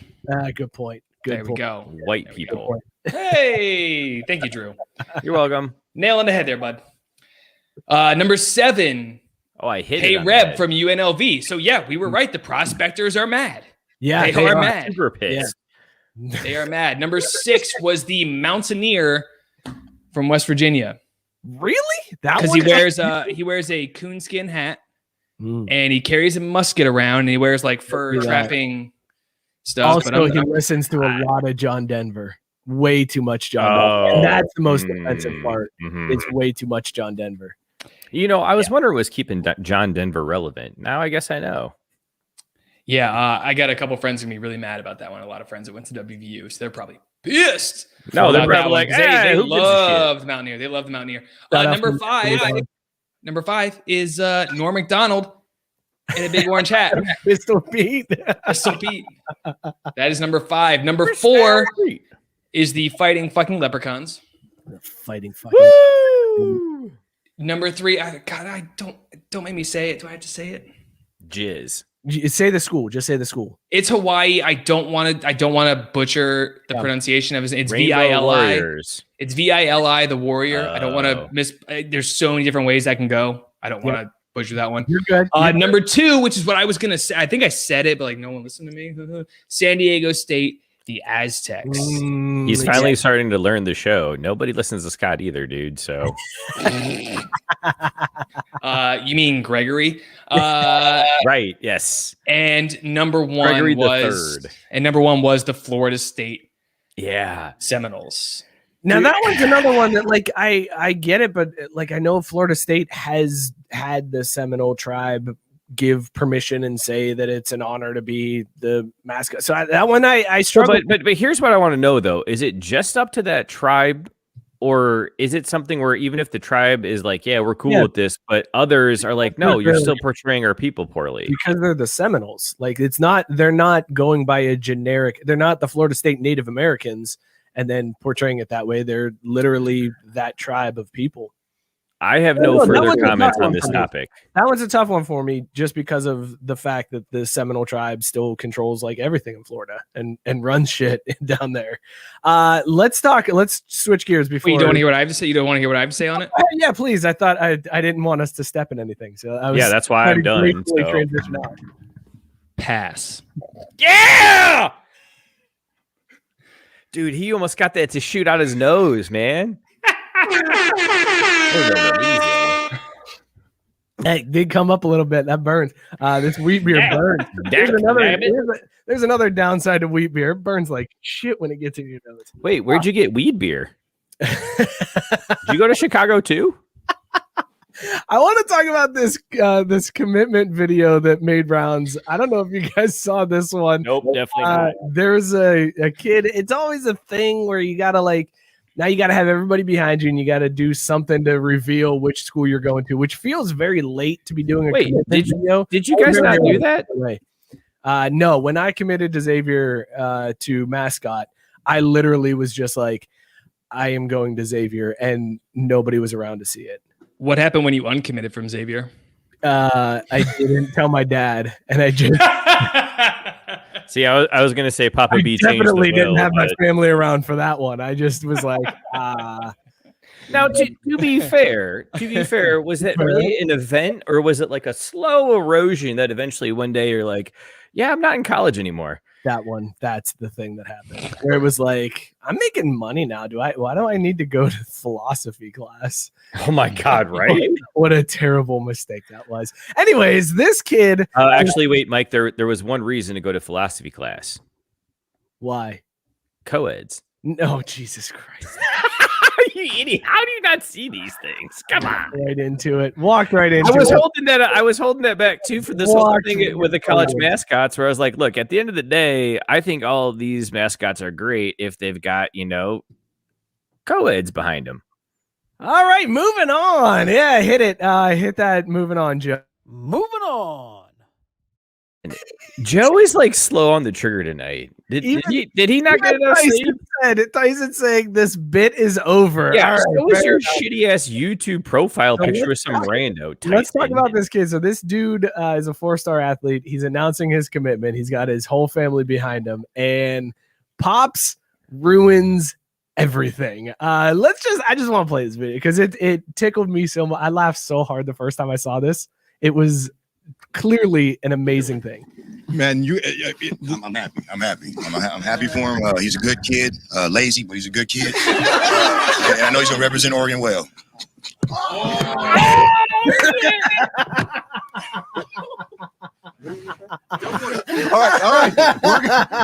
Good point. Good There we point. go. white There we Good people? point. Hey, thank you, Drew. You're welcome. Nail on the head there, bud. Number 7, Oh, I hit Hey it. on Reb that. from UNLV. So yeah, we were right. The prospectors are mad. Yeah, They are mad. Super pissed. They are mad. Number 6 was the Mountaineer from West Virginia. Really? That Because one? he wears a coonskin hat Mm. and he carries a musket around and he wears like fur Yeah. trapping stuff. Also, he listens to a lot of John Denver. Way too much John Denver. And that's the most offensive part. Mhm. It's way too much John Denver. I was wondering what's keeping John Denver relevant. Now I guess I know. Yeah, I got a couple friends gonna be really mad about that one. A lot of friends that went to WVU, so they're probably pissed. No, they're about that probably one, like, 'cause hey, they who gives a shit? love the Mountaineer. They love the Mountaineer. Shout out Number to- 5. Number 5 is Norm McDonald in a big orange hat. Pistol Pete. So Pete. That is number 5. Number 4 is the Fighting Fucking Leprechauns. Fighting fucking. Woo! Number 3, God, don't make me say it. Do I have to say it? Jizz. Say the school. Just say the school. It's Hawaii. I don't want to butcher the pronunciation of it. It's Rainbow Vili. Warriors. It's Vili, the Warrior. I don't want to Oh. There's so many different ways that can go. I don't want to butcher that one. You're good. Number 2, which is what I was gonna say. I think I said it, but like no one listened to me. San Diego State, the Aztecs. He's finally starting to learn the show. Nobody listens to Scott either, dude. So You mean Gregory? right, yes. And number 1 Gregory the was Third. and number 1 was the Florida State Yeah. Seminoles. Now that one's another one that like I get it, but like I know Florida State has had the Seminole tribe give permission and say that it's an honor to be the mascot. So that one I struggle. But here's what I want to know though: is it just up to that tribe, or is it something where even if the tribe is like, yeah, we're cool with this, but others are like, no, you're still portraying our people poorly because they're the Seminoles. Like they're not going by a generic. They're not the Florida State Native Americans and then portraying it that way. They're literally that tribe of people. I have no further comments on this topic. That one's a tough one for me just because of the fact that the Seminole tribe still controls like everything in Florida and runs shit down there. Let's switch gears before. Wait, you don't want to hear what I have to say? You don't want to hear what I have to say on it? Yeah, please. I thought I didn't want us to step in anything. So I was that's why I'm done. gracefully So. transition out. Pass. Yeah, dude, he almost got that to shoot out his nose, man. It did come up a little bit. That burns. This wheat beer burns. There's another downside to wheat beer. It burns like shit when it gets in your nose. Wait, where'd you get weed beer? Did you go to Chicago too? I want to talk about this commitment video that made rounds. I don't know if you guys saw this one. Nope, definitely not. There's a kid. It's always a thing where you gotta now you gotta have everybody behind you and you gotta do something to reveal which school you're going to, which feels very late to be doing a commitment video. Did you guys not do that? No, when I committed to Xavier to Mascot, I literally was just like, I am going to Xavier, and nobody was around to see it. What happened when you uncommitted from Xavier? I didn't tell my dad, and I just See, I was gonna say Papa B changed the definitely didn't will, have my but- family around for that one. I just was like, Now, to be fair, was that really an event, or was it like a slow erosion that eventually one day you're like, yeah, I'm not in college anymore? that one. That's the thing that happened. Where it was like, I'm making money now. Why do I need to go to philosophy class? Oh my God, right? What a terrible mistake that was. Anyways, this kid. Actually, wait, Mike, there was one reason to go to philosophy class. Why? Co-eds. No, Jesus Christ. You idiot. How do you not see these things? Come on. Right into it. Walked right into I it. was holding that back too for this whole thing with the college mascots, where I was like, look, at the end of the day, I think all of these mascots are great if they've got, co-eds behind them. All right, moving on. Yeah, hit it. Hit that. Moving on, Joe. Moving on. Joe is like slow on the trigger tonight. Did he not get enough sleep? Tyson saying this bit is over. Yeah, All so right, was fair your enough. shitty ass YouTube profile So picture with let's some talk- rando. Let's talk Tyson. about this kid. So this dude is a 4-star athlete. He's announcing his commitment. He's got his whole family behind him, and Pops ruins everything. I just want to play this video because it tickled me so much. I laughed so hard the first time I saw this. It was clearly an amazing thing. Man, I'm happy. I'm happy for him. He's a good kid. Lazy, but he's a good kid. And I know he's gonna represent Oregon well. All right.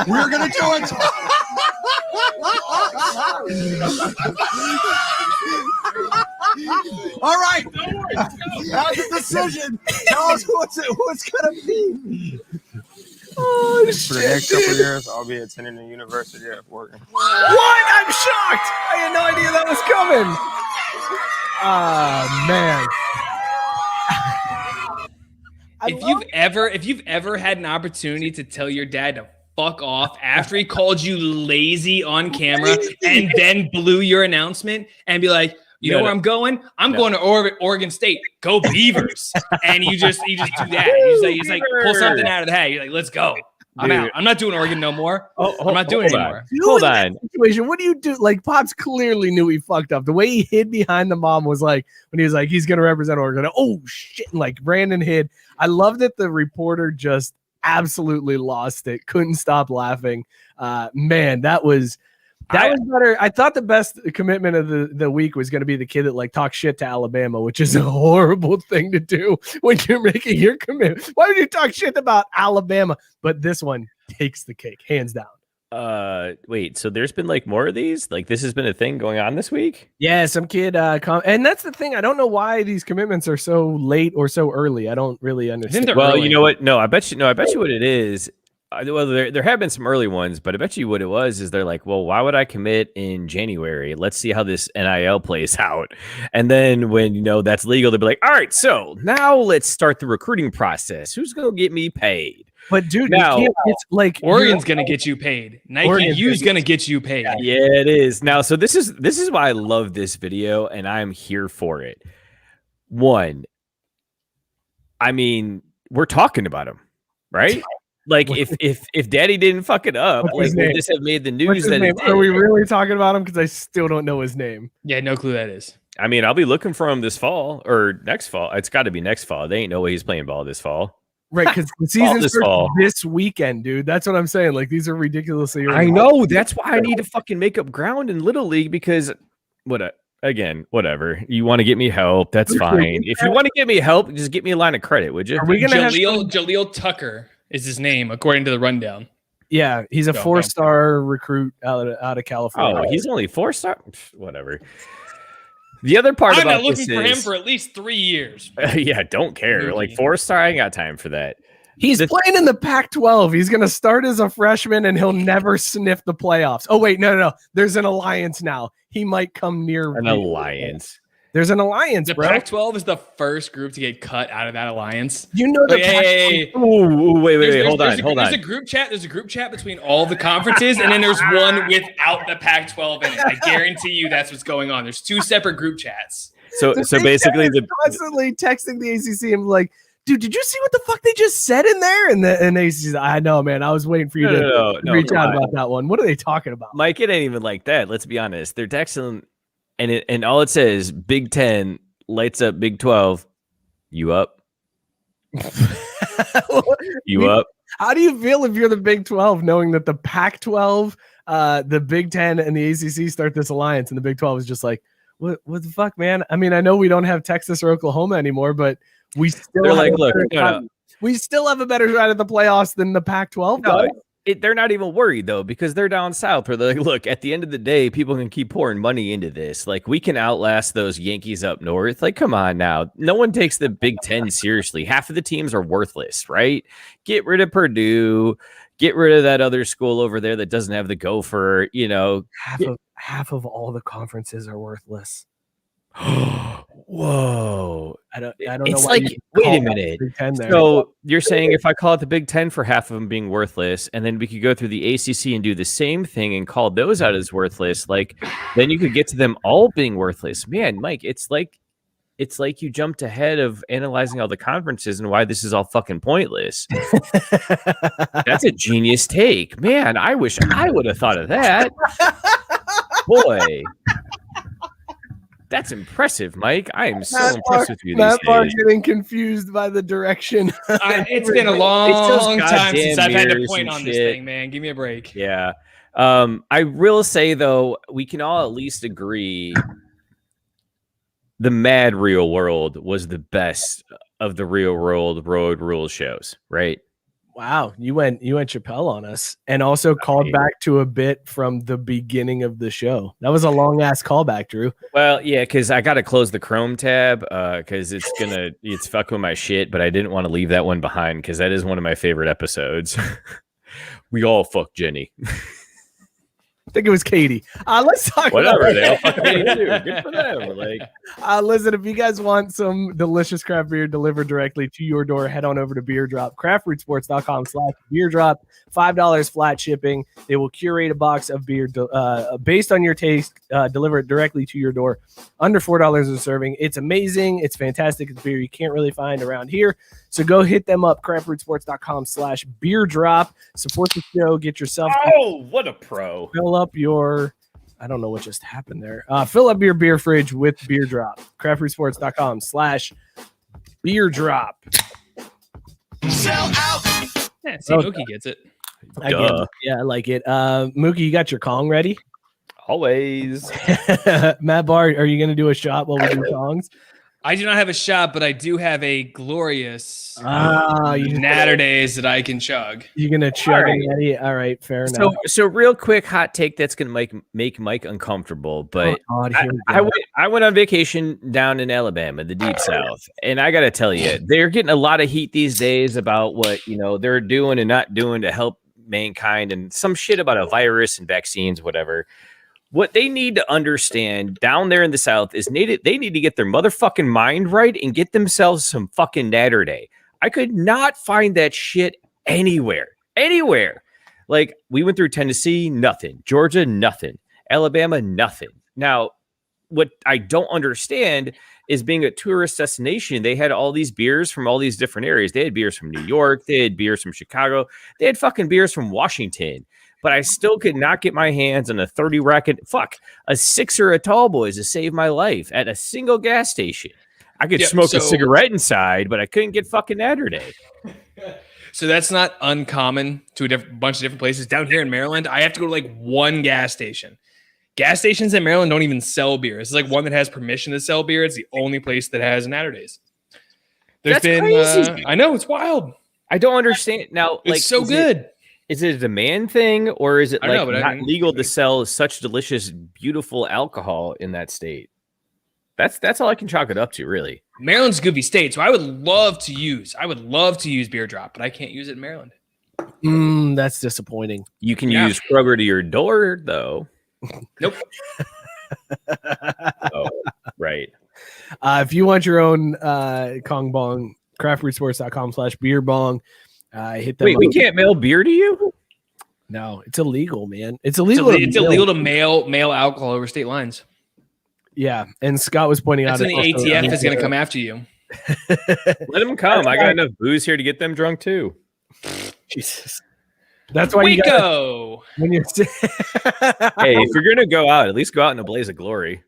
We're gonna do it. All right. That's the decision. Tell us what's gonna be. Oh, For the next couple of years, I'll be attending the University of Oregon. What? I'm shocked. I had no idea that was coming. Man. If you've ever had an opportunity to tell your dad to fuck off after he called you lazy on camera and then blew your announcement and be like, You know where I'm going? I'm going to Oregon State. Go Beavers. And you just do that. He's like pull something out of the hat. You're like, let's go. I'm out. I'm not doing Oregon no more. I'm not doing it anymore. Hold on. Situation. What do you do? Like, Pops clearly knew he fucked up. The way he hid behind the mom was like, when he was like, he's going to represent Oregon. Oh, shit. And like, Brandon hid. I love that the reporter just absolutely lost it. Couldn't stop laughing. Man, that was better. I thought the best commitment of the week was going to be the kid that like talks shit to Alabama, which is a horrible thing to do when you're making your commitment. Why would you talk shit about Alabama? But this one takes the cake, hands down. Wait, so there's been like more of these? Like this has been a thing going on this week? Yeah, some kid and that's the thing. I don't know why these commitments are so late or so early. I don't really understand. Well, early. You know what? No, I bet you what it is. Well, there have been some early ones, but I bet you what it was is they're like, well, why would I commit in January? Let's see how this NIL plays out. And then when, that's legal, they'll be like, all right, so now let's start the recruiting process. Who's going to get me paid? But dude, now, it's like Oregon's going to get you paid. Nike U's going to get you paid. Yeah, it is. Now, so this is why I love this video and I'm here for it. One, I mean, we're talking about him, right? Like if Daddy didn't fuck it up, like we just have made the news that are we really talking about him? Because I still don't know his name. Yeah, no clue that is. I mean, I'll be looking for him this fall or next fall. It's got to be next fall. They ain't no way he's playing ball this fall. Right, because the season starts this weekend, dude. That's what I'm saying. Like these are ridiculously. I know. That's why I need to fucking make up ground in Little League because whatever. You want to get me help? That's fine. If you want to get me help, just get me a line of credit, would you? Are we gonna Jaleel Tucker is his name according to the rundown. Yeah, he's a 4-star recruit out of California. Oh, he's only 4-star. Whatever. The other part I'm about not looking this for him is, for at least 3 years. Yeah, don't care. Like 4-star, I ain't got time for that. He's playing in the Pac-12. He's going to start as a freshman, and he'll never sniff the playoffs. Oh, wait, no. There's an alliance now. He might come near an alliance. There's an alliance, bro. The Pac-12 is the first group to get cut out of that alliance. You know the wait, hold on. There's a group chat. There's a group chat between all the conferences, and then there's one without the Pac-12 in it. I guarantee you that's what's going on. There's 2 separate group chats. So basically, the constantly texting the ACC and like, dude, did you see what the fuck they just said in there? And the ACC, I know, man. I was waiting for you to reach out about that one. What are they talking about, Mike? It ain't even like that. Let's be honest. They're texting. And all it says, Big 10 lights up Big 12. You up? You up? How do you feel if you're the Big 12 knowing that the Pac-12, the Big 10, and the ACC start this alliance, and the Big 12 is just like, what the fuck, man? I mean, I know we don't have Texas or Oklahoma anymore, but we still we still have a better shot at the playoffs than the Pac-12 does. They're not even worried, though, because they're down south where they're like, look, at the end of the day, people can keep pouring money into this. Like, we can outlast those Yankees up north. Like, come on now. No one takes the Big Ten seriously. Half of the teams are worthless, right? Get rid of Purdue. Get rid of that other school over there that doesn't have the gopher, Half of all the conferences are worthless. Whoa. I don't it's know. Like, wait a minute. So you're saying if I call it the Big Ten for half of them being worthless, and then we could go through the ACC and do the same thing and call those out as worthless, like then you could get to them all being worthless. Man, Mike, it's like you jumped ahead of analyzing all the conferences and why this is all fucking pointless. That's a genius take. Man, I wish I would have thought of that. Boy. That's impressive, Mike. I am so impressed with you these days. Barr getting confused by the direction. It's been a long time since I've had to point on this thing, man. Give me a break. Yeah. I will say, though, we can all at least agree the Mad Real World was the best of the Real World Road Rules shows, right? Wow, you went Chappelle on us, and also called back to a bit from the beginning of the show. That was a long ass callback, Drew. Well, yeah, because I got to close the Chrome tab because it's fucking with my shit. But I didn't want to leave that one behind because that is one of my favorite episodes. We all fuck Jenny. think it was Katie. Let's talk Whatever. about They all fucking hate too. Good for them. Like, listen, if you guys want some delicious craft beer delivered directly to your door, head on over to Beer Drop, craftbrewsports.com/beer drop. $5 flat shipping. They will curate a box of beer based on your taste, deliver it directly to your door under $4 a serving. It's amazing. It's fantastic. It's beer you can't really find around here. So go hit them up, craftbrewsports.com/beer drop. Support the show. Get yourself. oh, what a pro. Fill up your. I don't know what just happened there. Fill up your beer fridge with Beer Drop. craftbrewsports.com/beer drop. Sell out. Yeah, see, Mookie gets it. I get it. Yeah, I like it. Mookie, you got your Kong ready? Always. Matt Barr, are you going to do a shot while we do Kongs? I do not have a shot, but I do have a glorious you natter days that I can chug. You're going to chug it, Eddie? All right, fair enough. So real quick hot take that's going to make Mike uncomfortable, but God, I went on vacation down in Alabama, the deep south, and I got to tell you, they're getting a lot of heat these days about what, they're doing and not doing to help mankind and some shit about a virus and vaccines, whatever. What they need to understand down there in the South is they need to get their motherfucking mind right and get themselves some fucking natter day. I could not find that shit anywhere. Like, we went through Tennessee, nothing. Georgia, nothing. Alabama, nothing. Now, what I don't understand is, being a tourist destination, they had all these beers from all these different areas. They had beers from New York. They had beers from Chicago. They had fucking beers from Washington. But I still could not get my hands on a 30 racket, a sixer of Tall Boys to save my life at a single gas station. I could smoke a cigarette inside, but I couldn't get fucking natter day. So that's not uncommon to a bunch of different places. Down here in Maryland, I have to go to like one gas station. Gas stations in Maryland don't even sell beer. It's like one that has permission to sell beer. It's the only place that has natter days. That's crazy. I know, it's wild. I don't understand. Now, it's so good. Is it a demand thing, or is it not legal to sell such delicious, beautiful alcohol in that state? That's all I can chalk it up to, really. Maryland's a goofy state, so I would love to use Beer Drop, but I can't use it in Maryland. That's disappointing. You can use Kroger to your door, though. Nope. Oh, right. If you want your own Kong Bong, craftbrewsports.com/beer bong. Hit them. Wait, we can't mail beer to you? No, it's illegal, man. It's illegal. It's illegal to mail alcohol over state lines. Yeah, and Scott was pointing out that's when the ATF is going to come after you. Let them come. I got enough booze here to get them drunk too. Jesus. That's why you go when you're. Hey, if you're gonna go out, at least go out in a blaze of glory.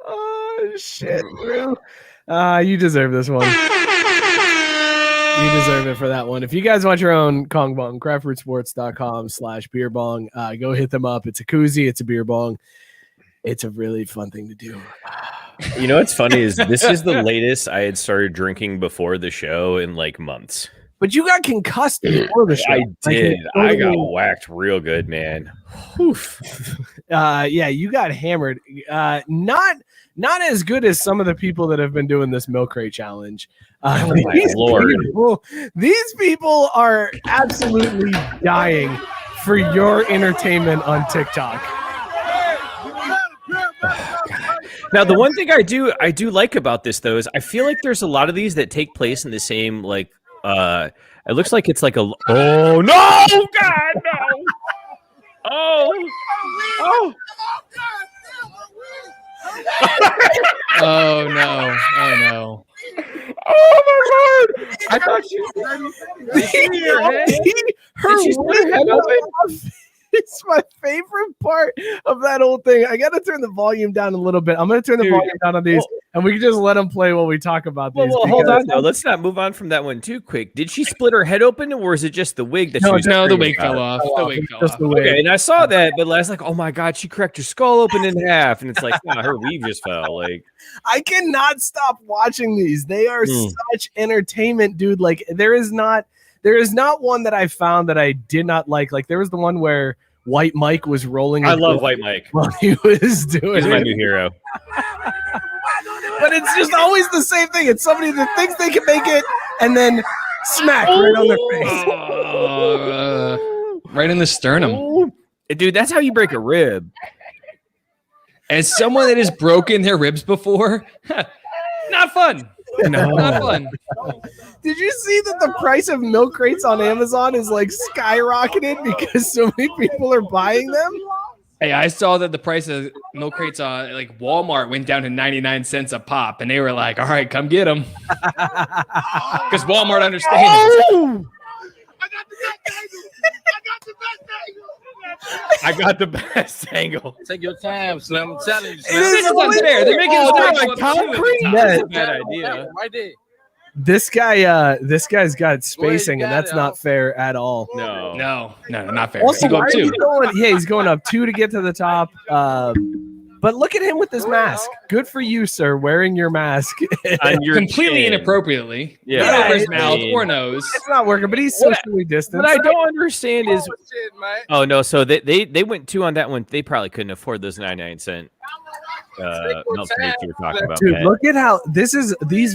Oh shit, bro. You deserve this one. You deserve it for that one. If you guys want your own Kong Bong, craftbrewsports.com/beer bong, go hit them up. It's a koozie, it's a beer bong. It's a really fun thing to do. You know what's funny is this is the latest I had started drinking before the show in like months. But you got concussed before the show. I did. I got whacked real good, man. Yeah, you got hammered. Not as good as some of the people that have been doing this milk crate challenge. Oh my Lord. These people are absolutely dying for your entertainment on TikTok. Now, the one thing I do like about this, though, is I feel like there's a lot of these that take place in the same, like, it looks like it's like a, oh, no, God, no. Oh. Oh, no. Oh, no. Oh, my Lord. I thought she It's my favorite part of that whole thing. I got to turn the volume down a little bit. I'm going to turn the volume down on these, and we can just let them play while we talk about these. Well, hold on, though. Let's not move on from that one too quick. Did she split her head open, or was it just the wig that she was No, the wig fell off. The wig fell off. Okay, and I saw that, but I was like, oh my God, she cracked her skull open in half. And it's like, nah, her weave just fell. Like, I cannot stop watching these. They are such entertainment, dude. Like, there is not one that I found that I did not like. Like, there was the one where White Mike was rolling. I love White Mike. While he was doing He's my new hero. but it's just always the same thing. It's somebody that thinks they can make it and then smack right on their face. Right in the sternum. Dude, that's how you break a rib. As someone that has broken their ribs before, not fun. No. Not fun. Did you see that the price of milk crates on Amazon is like skyrocketed because so many people are buying them? Hey, I saw that the price of milk crates on like Walmart went down to 99 cents a pop, and they were like, all right, come get them. Because Walmart understands. Oh! I got the best angle. Take your time, Slim. I'm telling you, This is unfair. They're making us Oh, concrete. Yeah. Bad idea. Right there. This guy's got spacing, and that's not fair at all. No. No, not fair. Also, You go why up are you two. going? Yeah, he's going up 2 to get to the top. But look at him with his mask. Good for you, sir, wearing your mask. On your Completely chin. inappropriately. Yeah. Not over his I mouth mean- or nose. It's not working, but he's socially distanced. What I don't understand is, Shit, man. oh no, so they went 2 on that one. They probably couldn't afford those 99-cent milk crates you were talking about. Dude, Pat. look at how these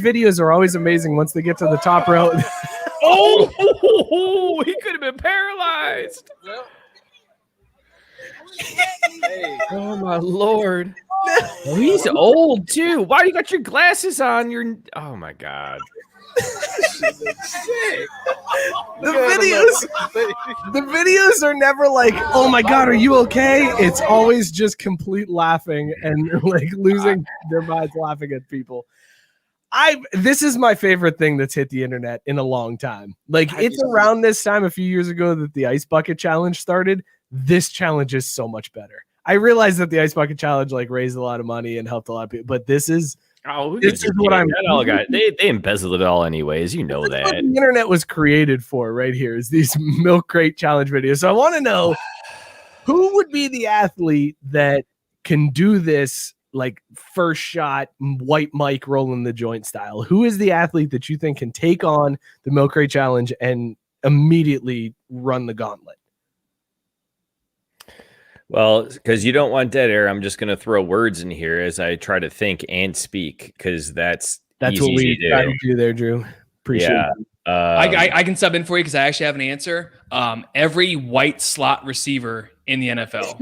videos are always amazing once they get to the top row. Oh, he could have been paralyzed. Hey, Oh my lord. Oh, he's old too. Why do you got your glasses on? Oh my god. The videos are never like, oh my god, are you okay? It's always just complete laughing and like losing their minds laughing at people. This is my favorite thing that's hit the internet in a long time. Like, it's around this time a few years ago that the Ice Bucket Challenge started. This challenge is so much better. I realized that the Ice Bucket Challenge like raised a lot of money and helped a lot of people, but this is what I'm. That all got. They embezzled it all anyways. You know What that. the internet was created for right here is these milk crate challenge videos. So I want to know who would be the athlete that can do this like first shot, white Mike rolling the joint style. Who is the athlete that you think can take on the milk crate challenge and immediately run the gauntlet? Well, because you don't want dead air, I'm just going to throw words in here as I try to think and speak, because that's That's easy what we to try do. to do there, Drew. Appreciate Yeah. it. I can sub in for you because I actually have an answer. Every white slot receiver in the NFL.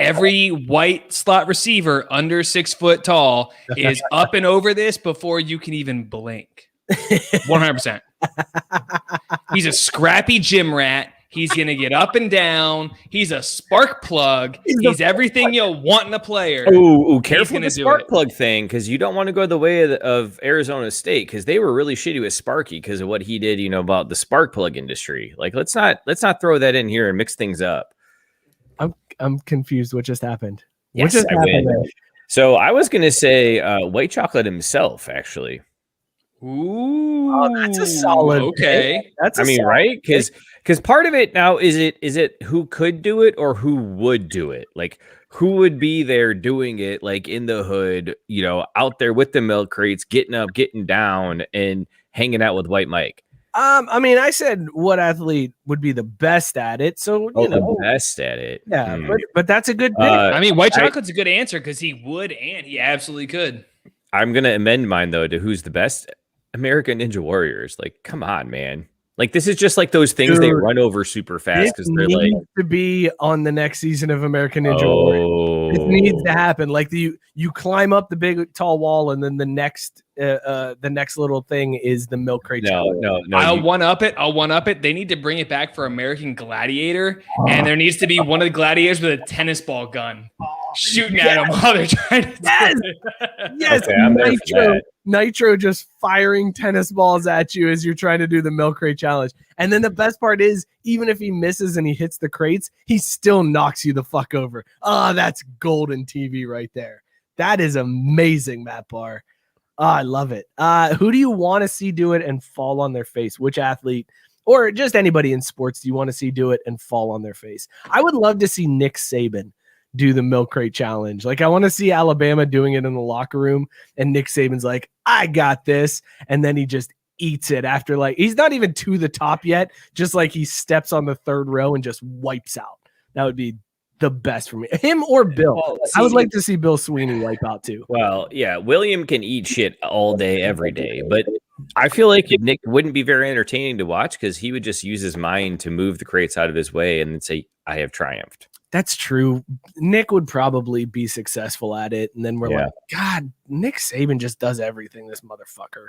Every white slot receiver under 6 foot tall is up and over this before you can even blink. 100%. He's a scrappy gym rat. He's going to get up and down. He's a spark plug. He's everything you'll want in a player. Oh, careful with the do spark it. plug thing, because you don't want to go the way of Arizona State, because they were really shitty with Sparky because of what he did, about the spark plug industry. Like, let's not throw that in here and mix things up. I'm confused. What just happened? Yes, what just I happened win. there? So I was going to say White Chocolate himself, actually. Ooh, Oh, that's a solid Okay. pick. That's a solid Right? pick. Because part of it now is it who could do it or who would do it? Like, who would be there doing it, like in the hood, out there with the milk crates, getting up, getting down, and hanging out with White Mike. I mean, I said what athlete would be the best at it. So, The best at it. yeah, but that's a good pick. I mean, white chocolate's a good answer because he would and he absolutely could. I'm gonna amend mine though to who's the best. American Ninja Warriors. Like, come on, man. Like, this is just like those things they Dude, run over super fast It because they're like, needs to be on the next season of American Ninja Warrior. It needs to happen. Like you chlimb up the big tall wall, and then the next little thing is the milk crate. challenge. No. I'll one up it. They need to bring it back for American Gladiator, and there needs to be one of the gladiators with a tennis ball gun shooting at them while they're trying to do it. Yes, Okay, I'm there for that. Nitro just firing tennis balls at you as you're trying to do the milk crate challenge. And then the best part is, even if he misses and he hits the crates, he still knocks you the fuck over. Oh, that's golden TV right there. That is amazing, Matt Barr. Oh, I love it. Who do you want to see do it and fall on their face? Which athlete or just anybody in sports do you want to see do it and fall on their face? I would love to see Nick Saban do the milk crate challenge. Like, I want to see Alabama doing it in the locker room, and Nick Saban's like, I got this. And then he just eats it after, like, he's not even to the top yet. Just like he steps on the third row and just wipes out. That would be the best for me. Him or Bill. Well, I would like to see Bill Sweeney wipe out too. Well, yeah, William can eat shit all day, every day, but I feel like Nick wouldn't be very entertaining to watch because he would just use his mind to move the crates out of his way and then say, I have triumphed. That's true. Nick would probably be successful at it. And then we're like, God, Nick Saban just does everything, this motherfucker.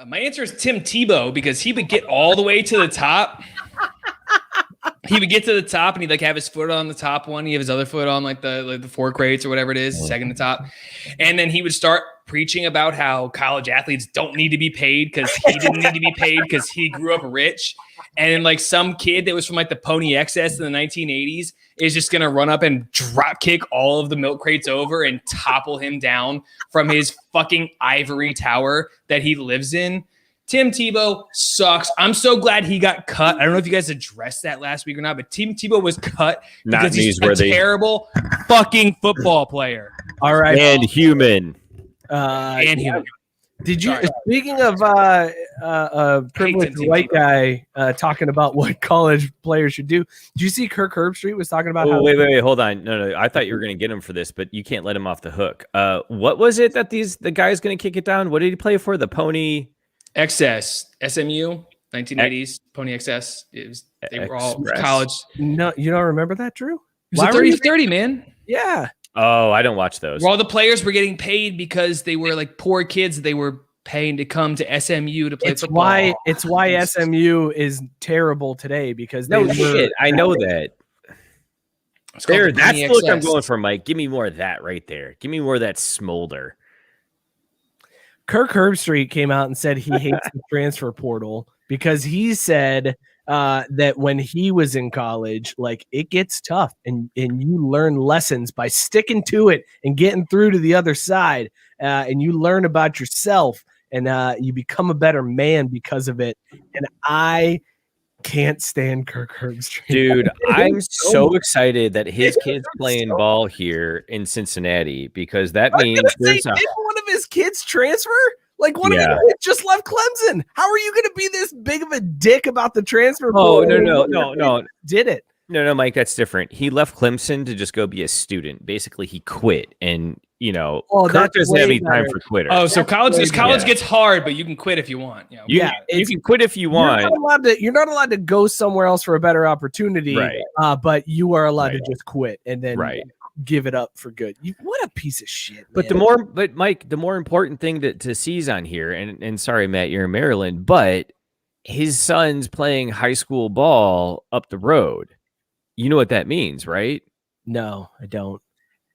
My answer is Tim Tebow because he would get all the way to the top. He would get to the top and he'd like have his foot on the top one. He have his other foot on like the 4 crates or whatever it is, second to top. And then he would start preaching about how college athletes don't need to be paid because he didn't need to be paid because he grew up rich. And then like some kid that was from like the Pony XS in the 1980s is just going to run up and drop kick all of the milk crates over and topple him down from his fucking ivory tower that he lives in. Tim Tebow sucks. I'm so glad he got cut. I don't know if you guys addressed that last week or not, but Tim Tebow was cut because he's a terrible fucking football player. All right. And human. And human. Did you, speaking of privileged white guy talking about what college players should do, did you see Kirk Herbstreit was talking about how... Wait, hold on. No, I thought you were going to get him for this, but you can't let him off the hook. What was it that the guy's going to kick it down? What did he play for? The Pony... XS, SMU, 1980s, Pony XS. They were all college. No, you don't remember that, Drew? It was a 30-30, man. Yeah. Oh, I don't watch those. Well, all the players were getting paid because they were like poor kids. They were paying to come to SMU to play football. It's why SMU is terrible today because shit. I know that. That's the look I'm going for, Mike. Give me more of that right there. Give me more of that smolder. Kirk Herbstreit came out and said he hates the transfer portal because he said that when he was in college, like it gets tough and you learn lessons by sticking to it and getting through to the other side. And you learn about yourself and you become a better man because of it. And I can't stand Kirk Herbstreit. Dude, I'm so excited that his kid's playing ball here in Cincinnati because that means there's one of his kids transfer. Like one of his kids just left Clemson. How are you going to be this big of a dick about the transfer? Oh, no. Did it? No, Mike, that's different. He left Clemson to just go be a student. Basically, he quit, and Kirk doesn't have any time for quitters. Oh, so college gets hard, but you can quit if you want. You can quit if you want. You're not allowed to go somewhere else for a better opportunity, right? But you are allowed to just quit and then give it up for good. What a piece of shit. Man. But Mike, the more important thing to seize on here, and sorry, Matt, you're in Maryland, but his son's playing high school ball up the road. You know what that means, right? No, I don't.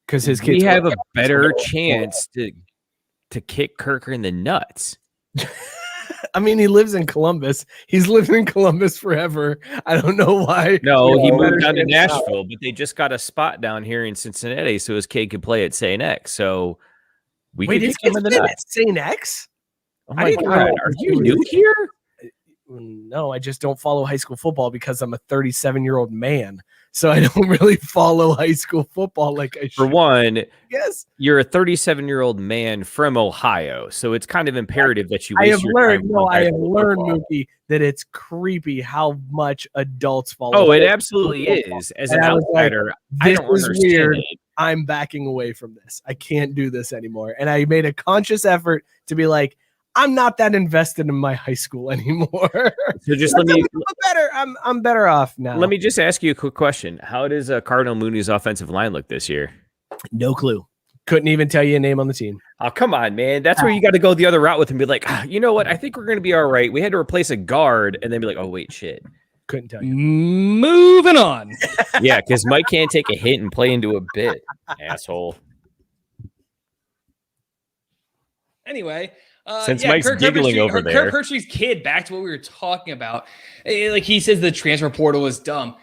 Because his kids have a better chance to kick Kirker in the nuts. I mean, he lives in Columbus. He's lived in Columbus forever. I don't know why. No, he moved down to Nashville, but they just got a spot down here in Cincinnati so his kid could play at St. X. So we could kick him in the nuts. St. X? Oh my God. Are you new here? No, I just don't follow high school football because I'm a 37-year-old man. So I don't really follow high school football like I should. For one, yes, you're a 37-year-old man from Ohio, so it's kind of imperative that you. I have learned, Mookie, that it's creepy how much adults follow. Oh, it absolutely is. As an outsider, I don't understand it. I'm backing away from this. I can't do this anymore. And I made a conscious effort to be like, I'm not that invested in my high school anymore. So just let me I'm better off now. Let me just ask you a quick question. How does Cardinal Mooney's offensive line look this year? No clue. Couldn't even tell you a name on the team. Oh, come on, man. That's where you got to go the other route with him. Be like, you know what? I think we're going to be all right. We had to replace a guard and then be like, oh, wait, shit. Couldn't tell you. Moving on. Yeah, because Mike can't take a hit and play into a bit. Asshole. Anyway. Since Mike's giggling over there. Kirk Herbstreit's kid, back to what we were talking about. Like he says the transfer portal is dumb.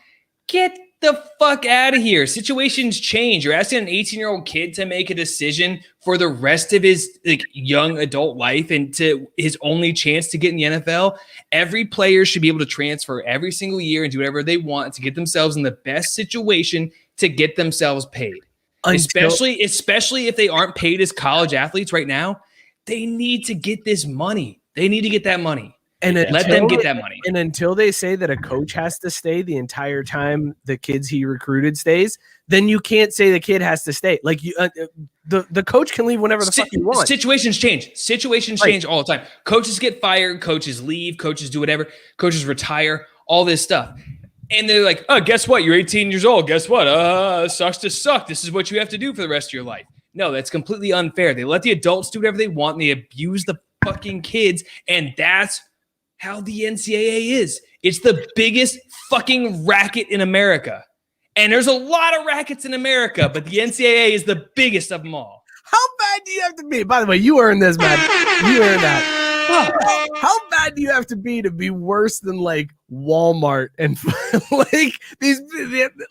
Get the fuck out of here. Situations change. You're asking an 18-year-old kid to make a decision for the rest of his young adult life and to his only chance to get in the NFL. Every player should be able to transfer every single year and do whatever they want to get themselves in the best situation to get themselves paid. Especially if they aren't paid as college athletes right now. They need to get this money. They need to get that money. And Let them get that money. And until they say that a coach has to stay the entire time the kids he recruited stays, then you can't say the kid has to stay. Like you, the coach can leave whenever the fuck you want. Situations change. Situations change all the time. Coaches get fired. Coaches leave. Coaches do whatever. Coaches retire. All this stuff. And they're like, oh, guess what? You're 18 years old. Guess what? Sucks to suck. This is what you have to do for the rest of your life. No, that's completely unfair. They let the adults do whatever they want, and they abuse the fucking kids, and that's how the NCAA is. It's the biggest fucking racket in America. And there's a lot of rackets in America, but the NCAA is the biggest of them all. How bad do you have to be? By the way, you earned this, man. You earned that. How bad do you have to be worse than like Walmart and like these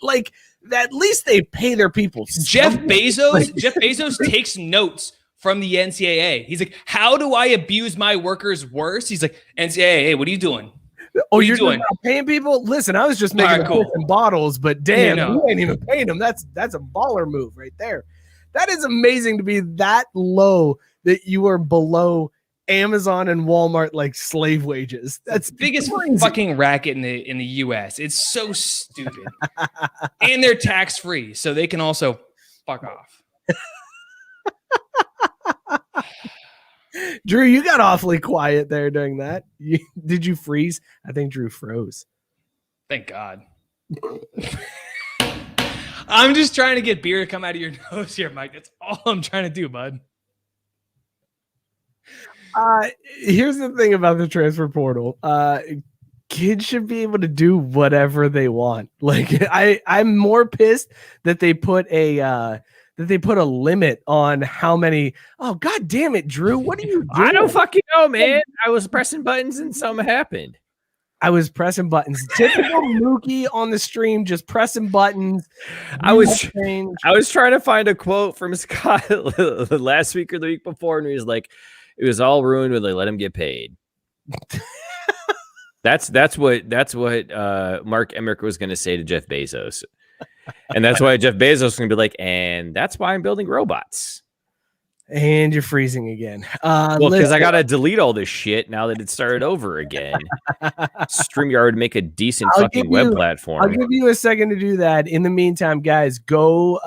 like at least they pay their people. Jeff Bezos takes notes from the NCAA. He's like, how do I abuse my workers worse? He's like, NCAA, hey, what are you doing? You're doing paying people? Listen, I was just making bottles, but damn, you ain't even paying them. That's a baller move right there. That is amazing to be that low that you are below Amazon and Walmart like slave wages. That's the biggest fucking racket in the US. It's so stupid. And they're tax free, so they can also fuck off. Drew, you got awfully quiet there during that. Did you freeze? I think Drew froze. Thank God. I'm just trying to get beer to come out of your nose here, Mike. That's all I'm trying to do, bud. Here's the thing about the transfer portal. Kids should be able to do whatever they want. Like I'm more pissed that they put a limit on how many. Oh, God damn it, Drew. What are you doing? I don't fucking know, man. I was pressing buttons and something happened. I was pressing buttons. Typical Mookie on the stream, just pressing buttons. I was trying to find a quote from Scott last week or the week before, and he was like, it was all ruined when they let him get paid. That's what Mark Emmert was going to say to Jeff Bezos. And that's why Jeff Bezos is going to be like, and that's why I'm building robots. And you're freezing again. Well, because I got to delete all this shit now that it started over again. StreamYard make a decent fucking web platform. I'll give you a second to do that. In the meantime, guys, go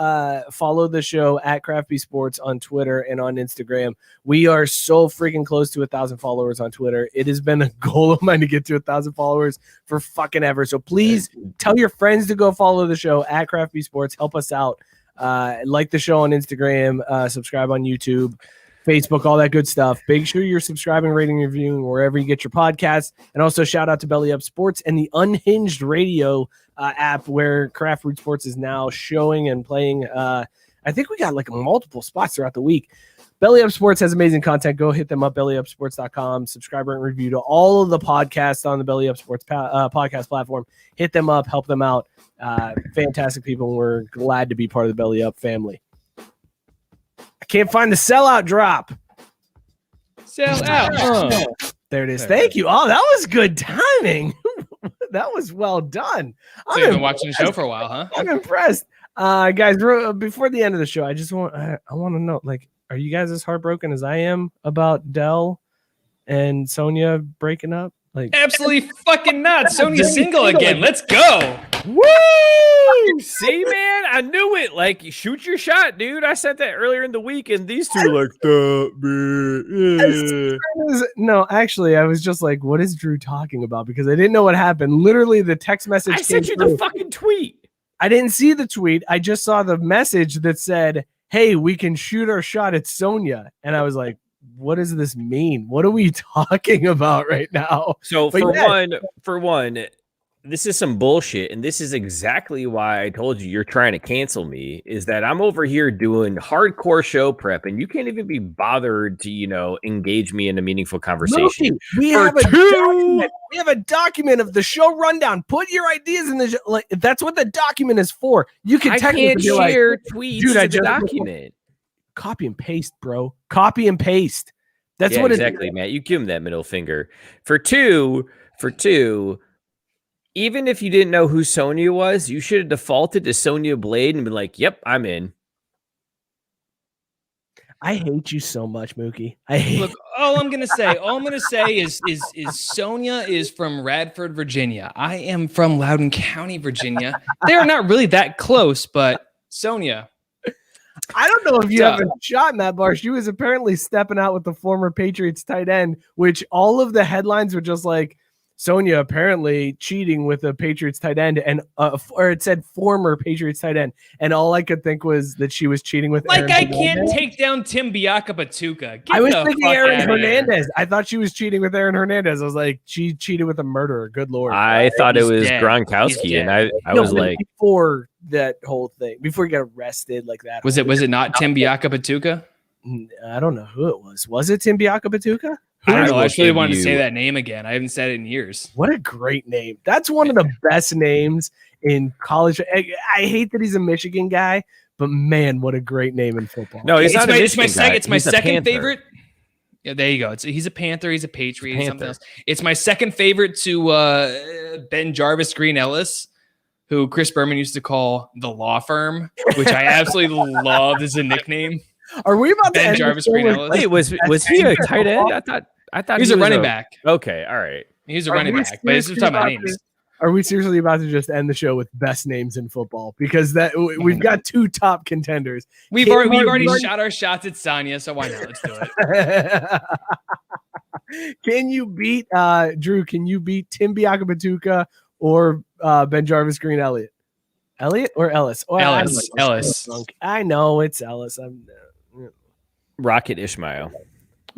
follow the show at Crafty Sports on Twitter and on Instagram. We are so freaking close to 1,000 followers on Twitter. It has been a goal of mine to get to 1,000 followers for fucking ever. So please tell your friends to go follow the show at Crafty Sports. Help us out. Like the show on Instagram, subscribe on YouTube, Facebook, all that good stuff. Make sure you're subscribing, rating, reviewing wherever you get your podcasts. And also shout out to Belly Up Sports and the Unhinged Radio app where Craft Root Sports is now showing and playing. I think we got like multiple spots throughout the week. Belly Up Sports has amazing content. Go hit them up, bellyupsports.com. Subscribe and review to all of the podcasts on the Belly Up Sports podcast platform. Hit them up, help them out. Fantastic people. We're glad to be part of the Belly Up family. I can't find the sellout drop. Sell out. There it is. Thank you. Oh, that was good timing. That was well done. So you've been watching the show for a while, huh? I'm impressed. Guys, before the end of the show, I want to know, like, are you guys as heartbroken as I am about Dell and Sonya breaking up? Like, absolutely fucking not. Sonya's single again. Let's go. Woo! See, man, I knew it. Like, shoot your shot, dude. I said that earlier in the week, and these two are like, no, actually, I was just like, what is Drew talking about? Because I didn't know what happened. Literally, the text message. I sent you the fucking tweet. I didn't see the tweet. I just saw the message that said, hey, we can shoot our shot at Sonya. And I was like, what does this mean? What are we talking about right now? So for one, this is some bullshit, and this is exactly why I told you you're trying to cancel me, is that I'm over here doing hardcore show prep, and you can't even be bothered to, engage me in a meaningful conversation. We have a document of the show rundown. Put your ideas in the like. That's what the document is for. You can technically share tweets to the document. Copy and paste, bro. Copy and paste. That's what exactly, Matt. You give him that middle finger. For two, even if you didn't know who Sonya was, you should have defaulted to Sonya Blade and been like, yep, I'm in. I hate you so much, Mookie. I hate. Look, all I'm gonna say is Sonya is from Radford, Virginia. I am from Loudoun County, Virginia. They're not really that close, but Sonya. I don't know if you have a shot in that, Barr. She was apparently stepping out with the former Patriots tight end, which all of the headlines were just like, Sonya apparently cheating with a Patriots tight end, and or it said former Patriots tight end, and all I could think was that she was cheating with. Like, Aaron I Hernandez. can't take down Tim Biakabatuka. I was thinking Aaron Hernandez. I thought she was cheating with Aaron Hernandez. I was like, she cheated with a murderer. Good Lord. I thought it was dead. Gronkowski, and I No, was but like, before that whole thing, before he got arrested like that. Was it not Tim Biakabatuka? I don't know who it was. Was it Tim Biakabatuka? I don't know. I will just really give wanted to you- say that name again. I haven't said it in years. What a great name. That's one of the best names in college. I hate that he's a Michigan guy, but man, what a great name in football. No, he's not a It's my Michigan guy. It's my He's a second Panther. favorite. Yeah, there you go. He's a Panther. He's a Patriot. He's something Panther. else. It's my second favorite to Ben Jarvis Green Ellis, who Chris Berman used to call the law firm, which I absolutely loved as a nickname. Are we about to Ben end the Jarvis show Green with Ellis? wait, was he a tight end? I thought He's he a was running back. Okay, all right. He's a Are running we back. But this is talking about seriously names. Are we seriously about to just end the show with best names in football? Because we've got two top contenders. We've already shot our shots at Sonya, so why not? Let's do it. Can you beat Drew? Can you beat Tim Biakabatuka or Ben Jarvis Green Elliott? Elliott or Ellis? Oh, Ellis. I know it's Ellis. Rocket Ishmael.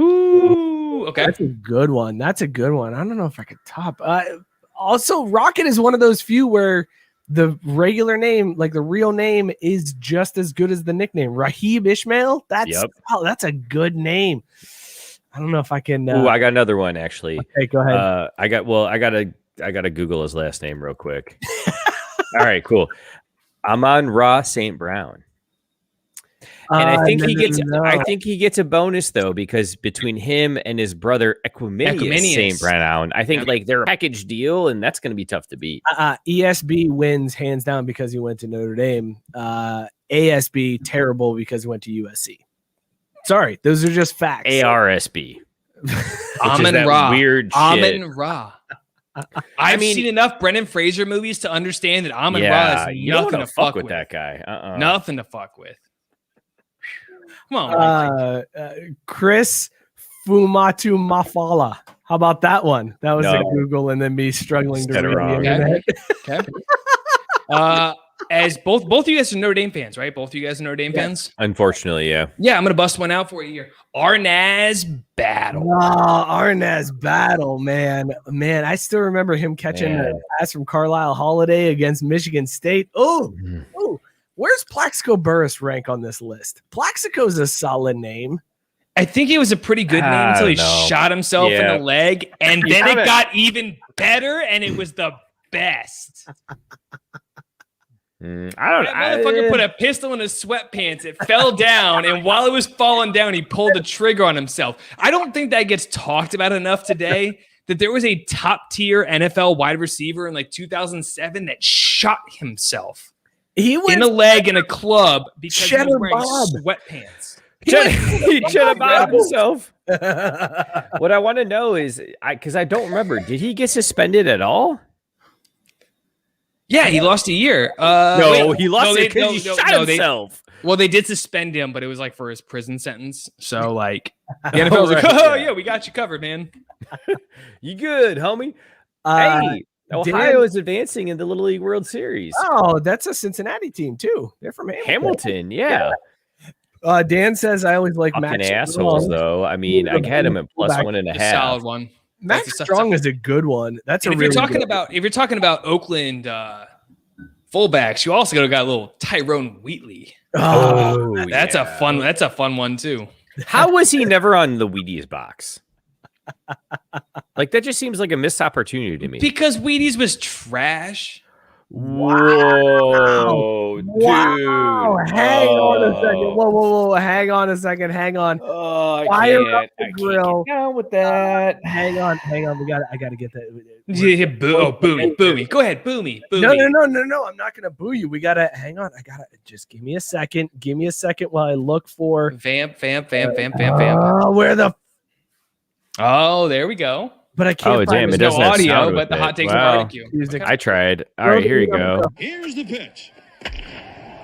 Ooh, okay. That's a good one. I don't know if I could top. Also, Rocket is one of those few where the regular name, like the real name, is just as good as the nickname. Rahib Ishmael. That's a good name. I don't know if I can. Ooh, I got another one actually. Okay, go ahead. I gotta Google his last name real quick. All right, cool. Amon Ra St. Brown. And I think he gets a bonus though, because between him and his brother Equiminius St. Brown, I think like they're a package deal, and that's going to be tough to beat. ESB wins hands down because he went to Notre Dame. ASB terrible because he went to USC. Sorry, those are just facts. ARSB. Amon Ra. Weird shit. Amon Ra. I've seen enough Brendan Fraser movies to understand that Amon Ra is nothing to fuck with that guy. Nothing to fuck with. Come on, Chris Fumatu Mafala. How about that one? That was a Google and then me struggling to read the internet. Okay. As both of you guys are Notre Dame fans, right? Both of you guys are Notre Dame fans? Unfortunately, yeah. Yeah, I'm going to bust one out for you here. Arnaz Battle. Oh, Arnaz Battle, man. Man, I still remember him catching a pass from Carlisle Holiday against Michigan State. Oh, where's Plaxico Burress rank on this list? Plaxico's a solid name. I think it was a pretty good name until he shot himself in the leg, and then it got even better, and it was the best. That motherfucker put a pistol in his sweatpants. It fell down, and while it was falling down, he pulled the trigger on himself. I don't think that gets talked about enough today, that there was a top-tier NFL wide receiver in like 2007 that shot himself. He went in a leg in a club because he was wearing sweatpants. He should have bobbed himself. What I want to know is, because I don't remember, did he get suspended at all? Yeah, he lost a year. He lost it because he shot himself. Well, they did suspend him, but it was like for his prison sentence. So like the NFL was like, oh yeah, we got you covered, man. You good, homie? Hey. Ohio is advancing in the Little League World Series. Oh, that's a Cincinnati team too. They're from Hamilton. Yeah. Dan says I always like Max Strong. assholes though. I mean, I had him at plus 1.5. Solid one. Max Strong is a good one. That's if you're talking about Oakland fullbacks, you also got a little Tyrone Wheatley. Oh, that's a fun one too. How was he never on the Wheaties box? Like that just seems like a missed opportunity to me. Because Wheaties was trash. Whoa. Wow. Dude. Hang on a second. Oh. Whoa. Hang on a second. Hang on. Oh, I Fire up can't. the I can't grill. get down with that. Hang on. I gotta get that. Yeah, boo me. Go ahead, boo me. No. I'm not gonna boo you. We gotta hang on. I gotta just give me a second. Give me a second while I look for Vamp. where the Oh, there we go. but I can't Oh, find damn, it. it There's no doesn't have audio, sound but with the it. hot takes Wow. of barbecue. Music. I tried. All right, here you go. Here's the pitch.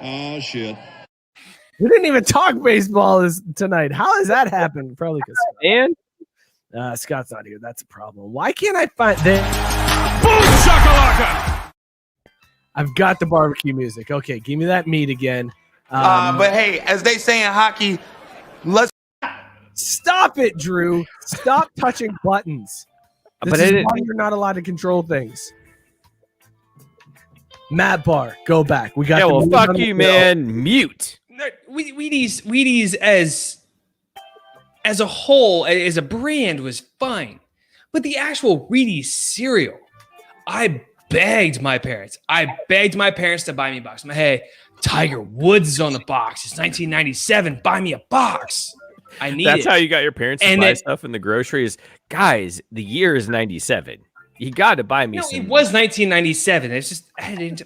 Oh shit. We didn't even talk baseball tonight. How has that happened? Probably because Scott's not here. That's a problem. Why can't I find that? Boom shakalaka. I've got the barbecue music. Okay, give me that meat again. But hey, as they say in hockey, let's Stop it, Drew. Stop touching buttons. This But is it- why you're not allowed to control things. Matt Barr, go back. We got. Yeah, the well, moves fuck on the you, grill. man. Mute. Wheaties as a whole, as a brand, was fine, but the actual Wheaties cereal, I begged my parents to buy me a box. Hey, Tiger Woods is on the box. It's 1997. Buy me a box. I need That's it. how you got your parents to And buy it- stuff in the groceries. Guys, the year is 97. You got to buy me No, some. it was 1997. It's just I didn't.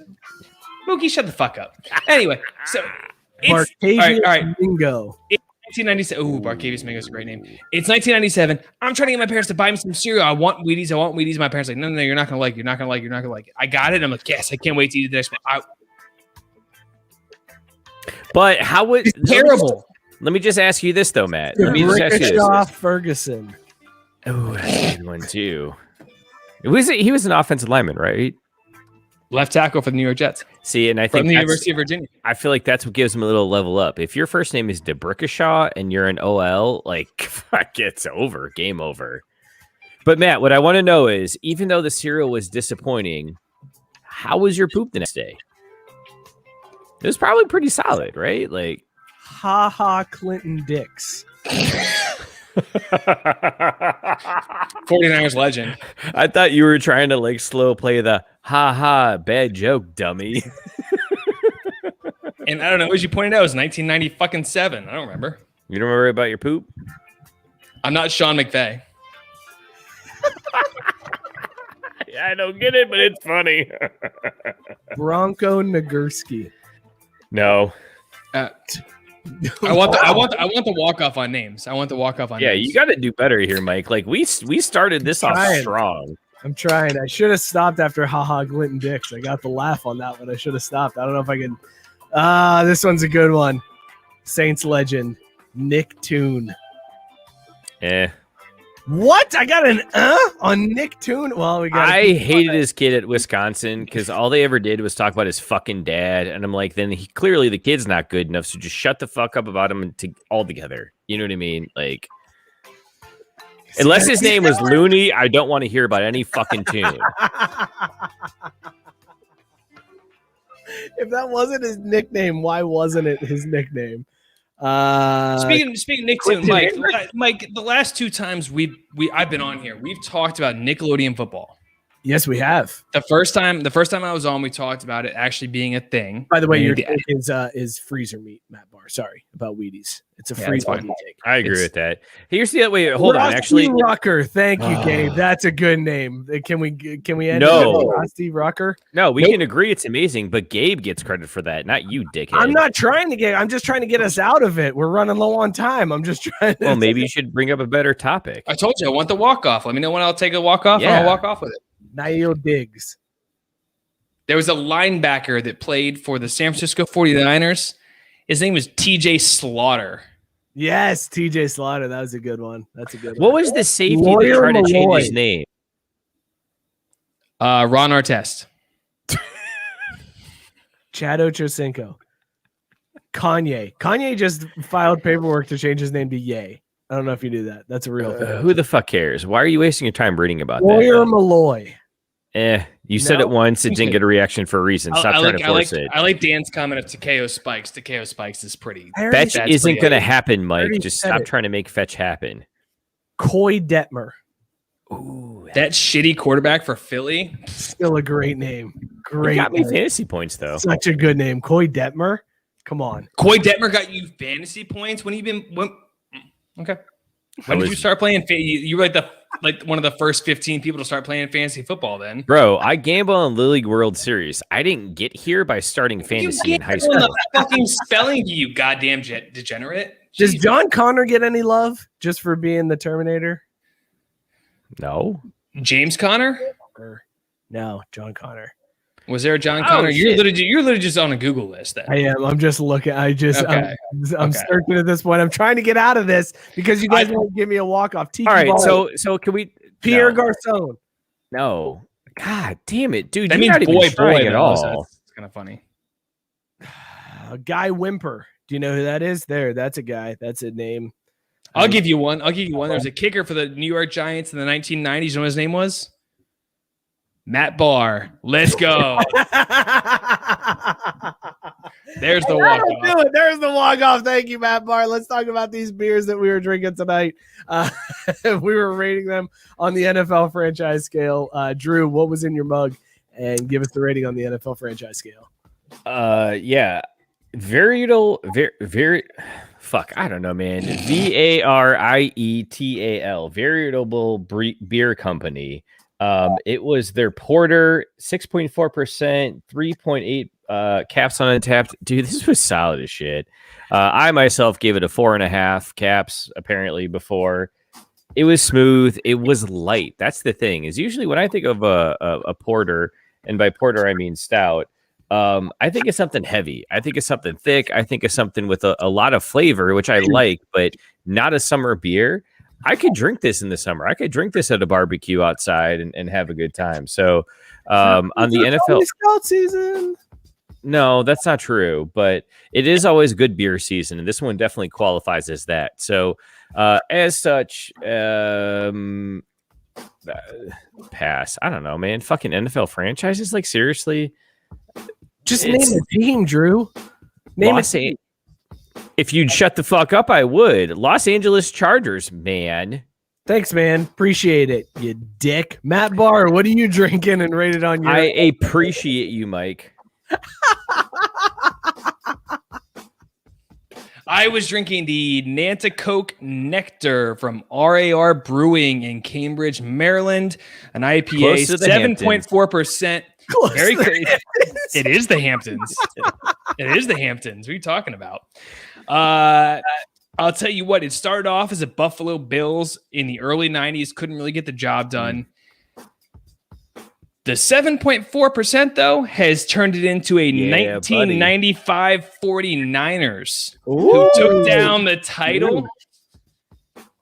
Mookie, shut the fuck up. Anyway, so it's Barcavius all right. Mingo. 1997. Ooh, Barcavius Mingo is a great name. It's 1997. I'm trying to get my parents to buy me some cereal. I want Wheaties. My parents are like, no, you're not gonna like it. You're not gonna like it. I got it. And I'm like, yes, I can't wait to eat the next one. But how would It's terrible. Let me just ask you this though, Matt. Let me just ask you Rickeshaw this. Ferguson. Oh, that's a good one too. He was an offensive lineman, right? Left tackle for the New York Jets See, and I from think the that's- University of Virginia. I feel like that's what gives him a little level up. If your first name is DeBrickashaw and you're an OL, like fuck, it's over, game over. But Matt, what I want to know is, even though the cereal was disappointing, how was your poop the next day? It was probably pretty solid, right? Like, Clinton Dix. 49ers legend. I thought you were trying to like slow play the bad joke, dummy. And I don't know, as you pointed out, it was 1997. I don't remember. You don't remember about your poop? I'm not Sean McVay. Yeah, I don't get it, but it's funny. Bronco Nagurski. No. I want the walk off on names. Yeah, you got to do better here, Mike. Like we started this off Trying. strong. I'm trying. I should have stopped after Clinton Dix. I got the laugh on that one. I should have stopped. I don't know if I can. This one's a good one. Saints legend, Nick Toon. What? I got an on Nick Toon. Well, we got. I hated his kid at Wisconsin because all they ever did was talk about his fucking dad, and I'm like, then clearly the kid's not good enough, so just shut the fuck up about him altogether. You know what I mean? Like, unless his name was Looney, I don't want to hear about any fucking tune. If that wasn't his nickname, why wasn't it his nickname? Speaking of Nick Toon, Quentin Mike, the last two times I've been on here, we've talked about Nickelodeon football. Yes, we have. The first time I was on, we talked about it actually being a thing. By the way, your Maybe- take is freezer meat, Matt Barr. Sorry about Wheaties. It's a Yeah, freezer it's meat fine. take. I agree with that. Here's the other way. Hold on, Rusty actually, Rucker. Thank you, Gabe. That's a good name. Can we end No. it with Rusty Rucker? no, we can agree it's amazing, but Gabe gets credit for that, not you, dickhead. I'm not trying to get. I'm just trying to get us out of it. We're running low on time. I'm just trying. Well, maybe you should bring up a better topic. I told you I want the walk off. Let me know when I'll take a walk off, and Yeah. I'll walk off with it. Niall Diggs. There was a linebacker that played for the San Francisco 49ers. His name was TJ Slaughter. Yes, TJ Slaughter. That was a good one. That's a good What one. was the safety that Lawyer tried to change Malloy. his name? Ron Artest. Chad Ochocinco. Kanye. Kanye just filed paperwork to change his name to Ye. I don't know if you knew that. That's a real thing. Who the fuck cares? Why are you wasting your time reading about Lawyer that? Malloy. You said No. it once. It didn't get a reaction for a reason. Stop trying to force it. I like Dan's comment of Takeo Spikes. Takeo Spikes is pretty. I already Fetch said- that's isn't pretty going to good. happen, Mike. already Just said stop it. trying to make fetch happen. Coy Detmer. Ooh, That shitty quarterback for Philly. Still a great name. Great. He got me name. fantasy points though. Such a good name. Coy Detmer. Come on. Coy Detmer got you fantasy points when okay. When did you start playing? You were like one of the first 15 people to start playing fantasy football then. Bro, I gamble on Little League World Series. I didn't get here by starting fantasy in high school. The fucking spelling, you goddamn degenerate. Does John Connor get any love just for being the Terminator? No. James Connor? No, John Connor. Was there a John Connor? You're literally just on a Google list then. I am. I'm just looking. I'm searching at this point. I'm trying to get out of this because you guys won't give me a walk-off. All right, so can we Pierre Garcon? No. God damn it, dude. That you're means not even trying at all. So it's kind of funny. Guy Whimper. Do you know who that is? That's a guy. That's a name. I'll give you one. There's a kicker for the New York Giants in the 1990s. You know what his name was? Matt Barr. Let's go. There's the walk-off. There's the walk-off. Thank you, Matt Barr. Let's talk about these beers that we were drinking tonight. We were rating them on the NFL franchise scale. Drew, what was in your mug? And give us the rating on the NFL franchise scale. Yeah. Varietal, very fuck, I don't know, man. Varietal, Veritable Beer Company. It was their porter, 6.4%, 3.8 caps on Untapped. Dude, this was solid as shit. I myself gave it a 4.5 caps apparently before. It was smooth. It was light. That's the thing. Is usually when I think of a porter, and by porter I mean stout, I think it's something heavy. I think it's something thick. I think it's something with a lot of flavor, which I like, but not a summer beer. I could drink this in the summer. I could drink this at a barbecue outside and have a good time. So on the NFL scout season. No, that's not true, but it is always good beer season, and this one definitely qualifies as that. So as such, pass. I don't know, man. Fucking NFL franchises, like seriously. Just name a team, Drew. Name a team. If you'd shut the fuck up, I would. Los Angeles Chargers, man. Thanks, man. Appreciate it, you dick. Matt Barr, what are you drinking and rated on your... I appreciate you, Mike. I was drinking the Nanticoke Nectar from RAR Brewing in Cambridge, Maryland. An IPA, 7.4%. Very crazy. It is the Hamptons. It is the Hamptons. What are you talking about? I'll tell you what, it started off as a Buffalo Bills in the early 90s. Couldn't really get the job done. The 7.4%, though, has turned it into a 1995 49ers who took down the title.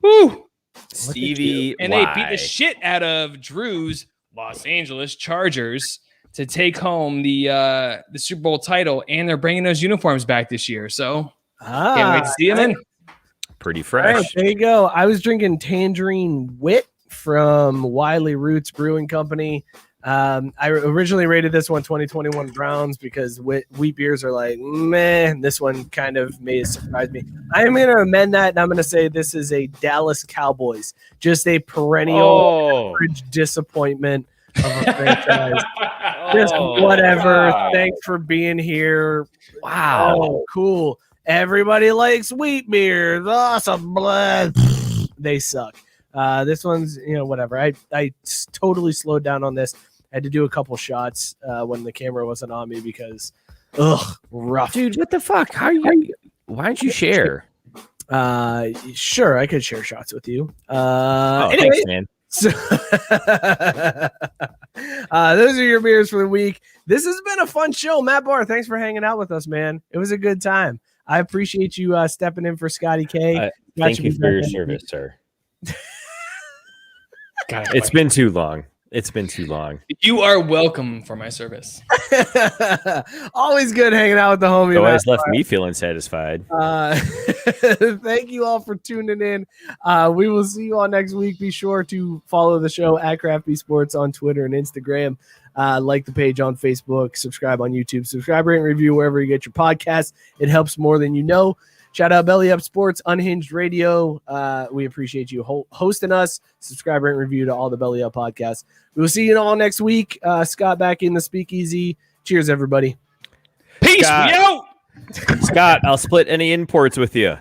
Woo! Stevie and they beat the shit out of Drew's Los Angeles Chargers to take home the Super Bowl title, and they're bringing those uniforms back this year. So can't wait to see them in. Pretty fresh. Right, there you go. I was drinking Tangerine Wit from Wiley Roots Brewing Company. I originally rated this one 2021 Browns because wheat beers are like meh. This one kind of may surprise me. I am going to amend that, and I'm going to say this is a Dallas Cowboys, just a perennial average disappointment of a franchise. Just whatever. Thanks for being here. Wow. Oh, cool. Everybody likes wheat beers. Awesome. They suck. This one's, whatever. I totally slowed down on this. I had to do a couple shots when the camera wasn't on me because, rough. Dude, what the fuck? Why don't you share? Sure, I could share shots with you. Anyway, thanks, man. So, those are your beers for the week. This has been a fun show. Matt Barr, thanks for hanging out with us, man. It was a good time. I appreciate you stepping in for Scotty K. Thank you for your service, sir. God, it's been too long. It's been too long. You are welcome for my service. Always good hanging out with the homie. You always left me feeling satisfied. Thank you all for tuning in. We will see you all next week. Be sure to follow the show at Crafty Sports on Twitter and Instagram. Like the page on Facebook. Subscribe on YouTube. Subscribe, rate, and review wherever you get your podcasts. It helps more than you know. Shout out Belly Up Sports, Unhinged Radio. We appreciate you hosting us. Subscribe, rate, and review to all the Belly Up podcasts. We will see you all next week. Scott back in the speakeasy. Cheers, everybody. Peace. Scott. We out. Scott, I'll split any imports with you.